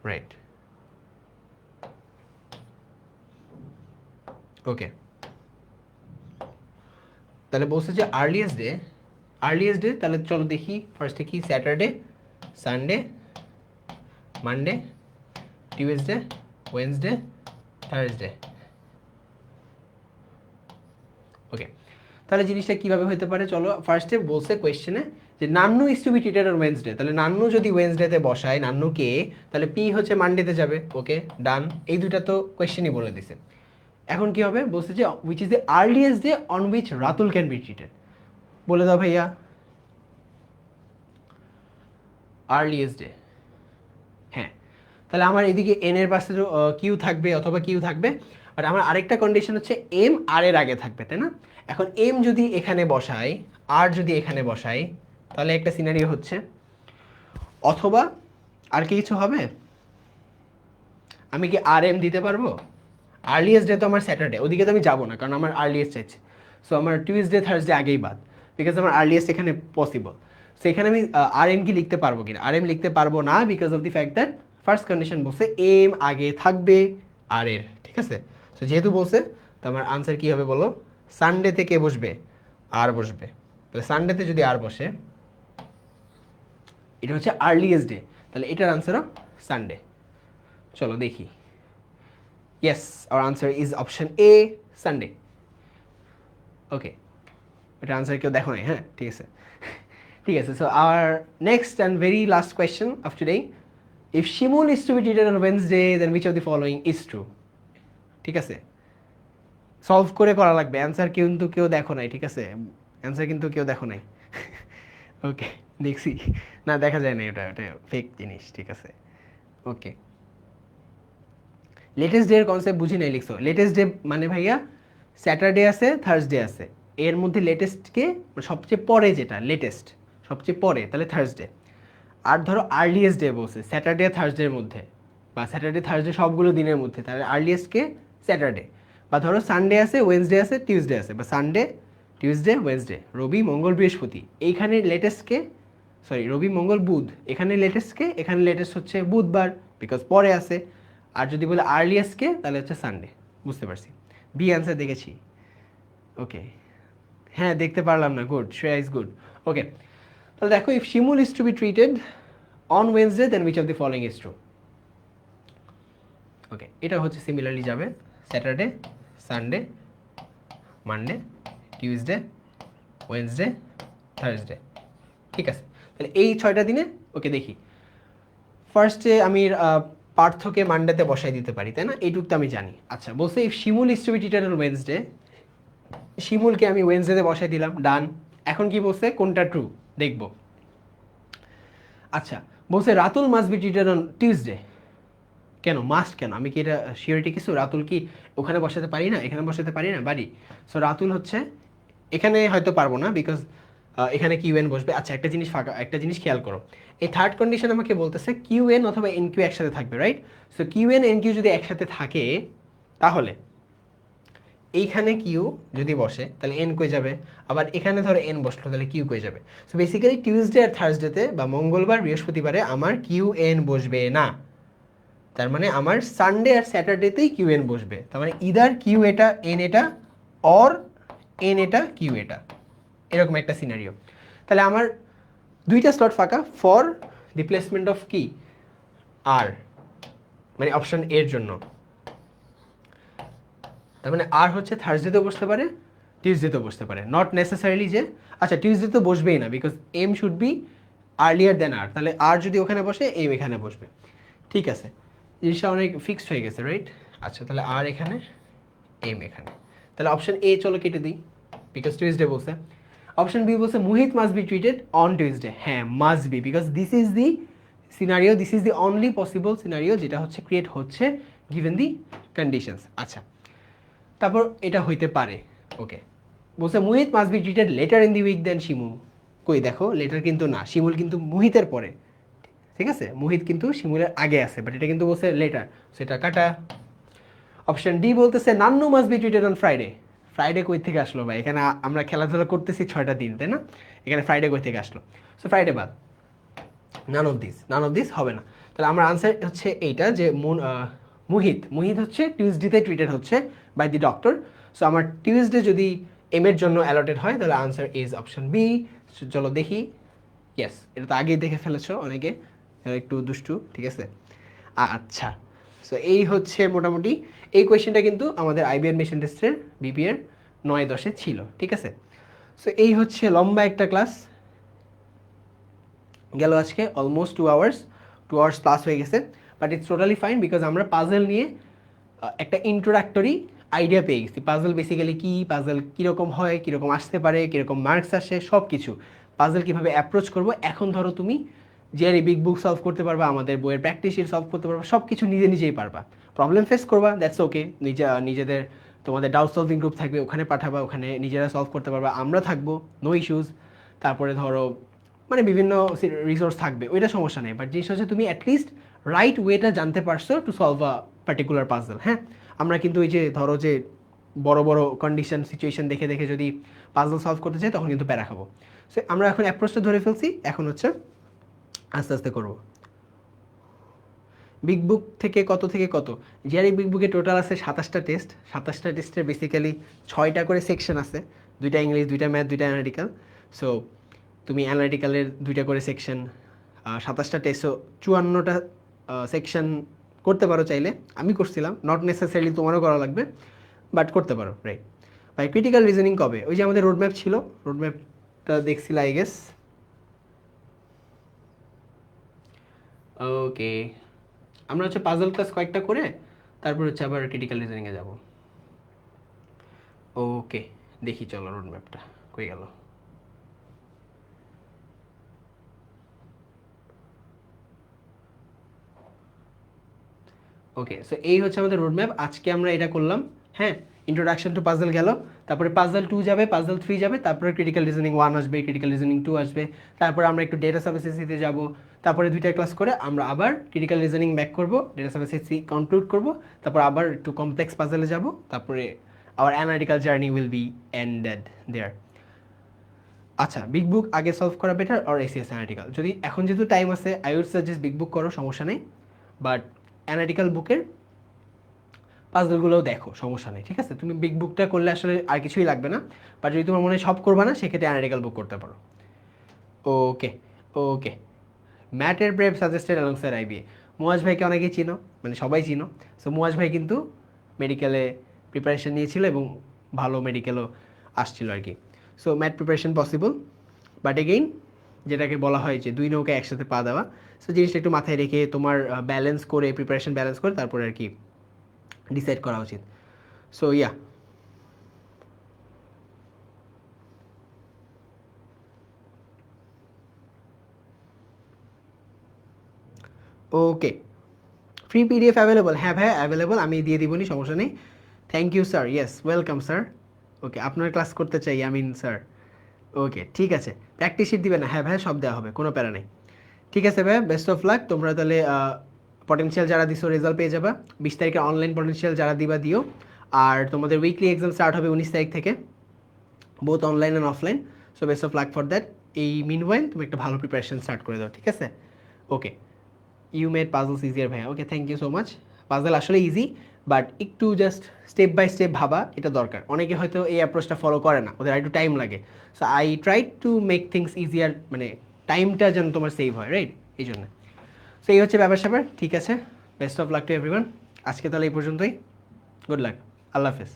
রাইট? ওকে, তাহলে বলছে যে আর্লিয়েস্ট ডে, আর্লিয়েস্ট ডে, তাহলে চলো দেখি ফার্স্টে কি, Saturday, Sunday, Monday, Tuesday, Wednesday, Thursday. Okay, তাহলে জিনিসটা কীভাবে হতে পারে? চলো, ফার্স্টে বলছে কোয়েশ্চেনে যে Nannu is to be treated on Wednesday, তাহলে নান্নু যদি ওয়েনসডেতে বসায়, নান্নু কে, তাহলে পি হচ্ছে মানডেতে যাবে। ওকে, ডান। এই দুইটা তো কোয়েশ্চেনই বলে দিছে। এখন কি হবে? বলছে যে which is the earliest day on which Ratul can be treated. বলে দাও ভাইয়া, আর্লিয়েস্ট ডে। হ্যাঁ, তাহলে আমার এদিকে এন এর পাশে কিউ থাকবে অথবা কিউ থাকবে, বাট আমার আরেকটা কন্ডিশন হচ্ছে এম আর এর আগে থাকবে, তাই না? এখন এম যদি এখানে বসাই, আর যদি এখানে বসাই, তাহলে একটা সিনারিও হচ্ছে, অথবা আর কি কিছু হবে? আমি কি আর এম দিতে পারবো? আর্লিয়েস্ট ডে তো আমার স্যাটারডে, ওদিকে তো আমি যাবো না, কারণ আমার আর্লিয়েস্ট চাইছে। সো আমার টিউসডে থার্সডে আগেই বাদ, বিকজ আমার আর্লিয়েস্ট এখানে পসিবল। সো এখানে আমি আর এম কি লিখতে পারবো কিনা? আর এম লিখতে পারবো না, because of the fact that first condition বলছে এম আগে থাকবে আর এর, ঠিক আছে? সো যেহেতু বলছে, তো আমার আনসার কি হবে বলো? সানডে থেকে বসবে, আর বসবে। তাহলে সানডেতে যদি আর বসে, এটা হচ্ছে আর্লিয়েস্ট ডে, তাহলে এটার আনসারও সানডে। চলো দেখি। Yes, our answer is option A, Sunday. Okay, এটা আনসার কেউ দেখো নাই, হ্যাঁ? ঠিক আছে, ঠিক আছে। So our next and very last question of today, if Shimul is to be treated on Wednesday, then which of the following is true? ঠিক আছে, সলভ করে করা লাগবে। অ্যান্সার কিন্তু কেউ দেখো নাই, ঠিক আছে? অ্যান্সার কিন্তু কেউ দেখো নাই। ওকে, দেখছি না, দেখা যায় না, এটা এটা ফেক জিনিস, ঠিক আছে? ওকে, লেটেস্ট ডে এর কনসেপ্ট বুঝি নাই লিখছো। লেটেস্ট ডে মানে ভাইয়া স্যাটারডে আছে, থার্সডে আছে, এর মধ্যে লেটেস্টকে সবচেয়ে পরে, যেটা লেটেস্ট সবচেয়ে পরে, তাহলে থার্সডে। আর ধরো আর্লিয়েস্ট ডে বলছে স্যাটারডে থার্সডের মধ্যে, বা স্যাটারডে থার্সডে সবগুলো দিনের মধ্যে, তাহলে আর্লিয়েস্টকে স্যাটারডে। বা ধরো সানডে আছে, ওয়েনসডে আছে, টিউসডে আছে, বা সানডে, টিউসডে, ওয়েনসডে, রবি, মঙ্গল, বৃহস্পতি, এইখানে লেটেস্টকে, সরি রবি, মঙ্গল, বুধ, এখানে লেটেস্টকে, এখানে লেটেস্ট হচ্ছে বুধবার, বিকজ পরে আছে। আর যদি বলে আর্লিয়েস্টকে, তাহলে হচ্ছে সানডে। বুঝতে পারছি, বি অ্যান্সার দেখেছি। ওকে, হ্যাঁ দেখতে পারলাম না, good, Shreya is good. Okay, তাহলে দেখো, if Shimul is to be treated on Wednesday, then which of the following is true. Okay, এটা হচ্ছে সিমিলারলি যাবে Saturday, Sunday, Monday, Tuesday, Wednesday, Thursday. ঠিক আছে, তাহলে এই 6টা দিনে। ওকে, দেখি ফার্স্টে আমি পার্থকে মানডেতে বসাই দিতে পারি, তাই না? এইটুক তো আমি জানি। আচ্ছা, বলছে if Shimul is to be treated on Wednesday, শিমুলকে আমি ওয়েনসডেতে বসাই দিলাম, ডান। এখন কি বলছে, কোনটা ট্রু দেখব। আচ্ছা, বলছে Ratul must be treated on Tuesday, কেন মাস্ট কেন? আমি কি এটা শিওরিটি কিছু? রাতুল কি ওখানে বসাতে পারি না, এখানে বসাতে পারি না? বাড়ি। সো রাতুল হচ্ছে এখানে হয়তো পারবো না, বিকজ এখানে কিউ এন বসবে। আচ্ছা, একটা জিনিস ফাঁকা, একটা জিনিস খেয়াল করো, এই থার্ড কন্ডিশন আমাকে বলতেছে কিউ এন অথবা এন কিউ একসাথে থাকবে, right? So Q N N Q যদি একসাথে থাকে, তাহলে এইখানে কিউ যদি বসে তাহলে এন কই যাবে, আবার এখানে ধরো এন বসলো তাহলে কিউ কই যাবে। সো বেসিক্যালি টিউসডে আর থার্সডেতে বা মঙ্গলবার বৃহস্পতিবারে আমার কিউ এন বসবে না। তার মানে আমার সানডে আর স্যাটারডেতেই কিউ এন বসবে। তার মানে ইদার কিউ এটা এন এটা, অর এন এটা কিউ এটা, এরকম একটা সিনারিও। তাহলে আমার দুইটা স্লট ফাঁকা ফর রিপ্লেসমেন্ট অফ কি আর, মানে অপশন এর জন্য। তার মানে আর হচ্ছে থার্সডেতেও বসতে পারে, টিউসডেতেও বসতে পারে, নট নেসেসারিলি যে আচ্ছা টিউসডে তো বসবেই না, because M should be earlier than R. তাহলে আর যদি ওখানে বসে এম এখানে বসবে। ঠিক আছে, জিনিসটা অনেক ফিক্সড হয়ে গেছে, রাইট? আচ্ছা, তাহলে আর এখানে, এম এখানে। তাহলে অপশন এ চলো কেটে দিই, বিকজ টিউসডে বলছে। অপশন বি বলছে Muhit must be treated on Tuesday. হ্যাঁ, must be, because this is the scenario, this is the only possible scenario যেটা হচ্ছে ক্রিয়েট হচ্ছে গিভেন দি কন্ডিশনস। আচ্ছা, তারপর এটা হইতে পারে, ওকে। বলছে Muhit must be treated later in the week then Shimu. কই দেখো, লেটার কিন্তু না, শিমুল কিন্তু মুহিতের পরে, ঠিক আছে? মুহিত কিন্তু শিমুলের আগে আছে, বাট এটা কিন্তু বলছে লেটার, সেটা কাটা। অপশন ডি বলতেছে Nannu must be treated on Friday. Friday কই থেকে আসলো ভাই? এখানে আমরা খেলাধুলা করতেছি 6টা দিন, তাই না? এখানে ফ্রাইডে কই থেকে আসলো? সো ফ্রাইডে বাদ, নান অফ দিস হবে না। তাহলে আমার আনসার হচ্ছে এইটা যে মুহিত মুহিত হচ্ছে টিউসডেতে ট্রিটেড হচ্ছে বাই দি ডক্টর। সো আমার টিউসডে যদি এম এর জন্য অ্যালটেড হয় তাহলে আনসার ইজ অপশন বি। চলো দেখি, ইয়েস, এটা তো আগেই দেখে ফেলেছো অনেকে, একটু দুষ্টু, ঠিক আছে। আচ্ছা, সো এই হচ্ছে মোটামুটি এই কোয়েশ্চেনটা কিন্তু আমাদের আইবিএন মেশিন টেস্টের বিপিএর 9-10-এ ছিল, ঠিক আছে। সো এই হচ্ছে লম্বা একটা ক্লাস গেল আজকে, অলমোস্ট 2 আওয়ার্স, 2 আওয়ার্স প্লাস হয়ে গেছে। But it's totally fine, because আমরা পাজেল নিয়ে একটা ইন্ট্রোডাক্টরি আইডিয়া পেয়ে গেছি। পাজেল বেসিক্যালি কী, পাজেল কীরকম হয়, কীরকম আসতে পারে, কীরকম মার্কস আসে, সব কিছু, পাজেল কীভাবে অ্যাপ্রোচ করবো। এখন ধরো তুমি জিআরই বিগ বুক সলভ করতে পারবা, আমাদের বইয়ের প্র্যাকটিস শিট সলভ করতে পারবা, সব কিছু নিজে নিজেই পারবা। প্রবলেম ফেস করবা, দ্যাটস ওকে, নিজেদের তোমাদের ডাউট সলভিং গ্রুপ থাকবে, ওখানে পাঠাবা, ওখানে নিজেরা সলভ করতে পারবা, আমরা থাকবো, নো ইস্যুস। তারপরে ধরো মানে বিভিন্ন রিসোর্স থাকবে, ওইটা সমস্যা নেই। বাট জিনিস হচ্ছে তুমি অ্যাটলিস্ট রাইট ওয়েটা জানতে পারছো to solve a particular puzzle. হ্যাঁ, আমরা কিন্তু ওই যে ধরো যে বড় বড় কন্ডিশন সিচুয়েশন দেখে দেখে যদি পাজল সলভ করতে চাই তখন কিন্তু প্যারা খাবো। সো আমরা এখন অ্যাপ্রোচটা ধরে ফেলছি, এখন হচ্ছে আস্তে আস্তে করবো। বিগ বুক থেকে কত থেকে কত? জিআরই বিগ বুকে টোটাল আছে 27টা টেস্ট। 27টা টেস্টের বেসিক্যালি 6টা করে সেকশন আছে, 2টা ইংলিশ, 2টা ম্যাথ, 2টা অ্যানালিটিক্যাল। সো তুমি অ্যানালিটিক্যালের 2টা করে সেকশন, 27টা টেস্টও 54টা সেকশন করতে পারো চাইলে। আমি করছিলাম, নট নেসেসারিলি তোমারও করা লাগবে, বাট করতে পারো, রাইট? ভাই ক্রিটিক্যাল রিজনিং কবে? ওই যে আমাদের রোডম্যাপ ছিল, রোডম্যাপটা দেখছিল আই গেস। ওকে, আমরা হচ্ছে পাজল ক্লাস কয়েকটা করে তারপর হচ্ছে আবার ক্রিটিক্যাল রিজনিংয়ে যাব। ওকে, দেখি চলো রোডম্যাপটা কই গেল। ওকে, সো এই হচ্ছে আমাদের রোডম্যাপ, আজকে আমরা এটা করলাম। হ্যাঁ, ইন্ট্রোডাকশন টু পাজল গেল, তারপরে পাজল 2 যাবে, পাজল 3 যাবে, তারপরে ক্রিটিক্যাল রিজনিং 1 আসবে, ক্রিটিক্যাল রিজনিং 2 আসবে, তারপরে আমরা একটু ডেটা সাবএসএসসিতে যাব, তারপরে 2টা ক্লাস করে আমরা আবার ক্রিটিক্যাল রিজনিং ব্যাক করব, ডেটা সাবএসএসসি কনক্লুড করব, তারপর আবার একটু কমপ্লেক্স পাজলে যাব, তারপরে our analytical journey will be ended there. আচ্ছা, বিগ বুক আগে সলভ করা বেটার অর এসিএস অ্যানালিটিক্যাল? যদি এখন যেহেতু টাইম আছে I would suggest big book করো, সমস্যা নেই। বাট অ্যানালিটিক্যাল বুকের পাজলগুলোও দেখো, সমস্যা নেই, ঠিক আছে? তুমি বিগ বুকটা করলে আসলে আর কিছুই লাগবে না। বাট যদি তোমার মনে হয় সব করবা না, সেক্ষেত্রে অ্যানালিটিক্যাল বুক করতে পারো। Okay, okay. ম্যাটের brave suggested alongside IBA. Muaz ভাইকে অনেকেই চিনো, মানে সবাই চিনো। সো মুয়াজ ভাই কিন্তু মেডিকেলে প্রিপারেশন নিয়েছিল এবং ভালো মেডিকেলও আসছিল আর কি। So math preparation possible, but again যেটাকে বলা হয় যে দুই নৌকা একসাথে পা দেওয়া। সো জিনিসটা একটু মাথায় রেখে তোমার ব্যালেন্স করে, প্রিপারেশন ব্যালেন্স করে তারপরে আর কি ডিসাইড করা উচিত। So yeah, okay, free PDF available, হ্যাঁ ভাই অ্যাভেলেবল, আমি দিয়ে দিবনি, সমস্যা নেই। Thank you sir, yes welcome sir. Okay, আপনার ক্লাস করতে চাই আমিন স্যার। ওকে ঠিক আছে, প্র্যাকটিস শিট দিবেন না? হ্যাঁ ভাই সব দেওয়া হবে, কোনো প্যারা নেই। ঠিক আছে ভাই, বেস্ট অফ লাক। তোমরা তাহলে পটেনশিয়াল যারা দিছো রেজাল্ট পেয়ে যাবা। 20 তারিখে অনলাইন পটেনশিয়াল যারা দিবা দিও। আর তোমাদের উইকলি এক্সাম স্টার্ট হবে 19 তারিখ থেকে, both online and offline. So best of luck for that. এই মিনওয়াইল তুমি একটা ভালো প্রিপারেশন স্টার্ট করে দাও, ঠিক আছে? Okay, you made puzzles easier ভাইয়া, okay thank you so much. Puzzle আসলে ইজি, বাট একটু জাস্ট স্টেপ বাই স্টেপ ভাবা এটা দরকার। অনেকে হয়তো এই অ্যাপ্রোচটা ফলো করে না, ওদের একটু টাইম লাগে। So I try to make things easier, মানে টাইমটা যেন তোমার সেভ হয়, রাইট? এই জন্য। সো এই হচ্ছে ব্যাপার স্যাপার, ঠিক আছে? Best of luck to everyone. আজকে তাহলে এই পর্যন্তই। গুড লাক, আল্লাহ হাফেজ।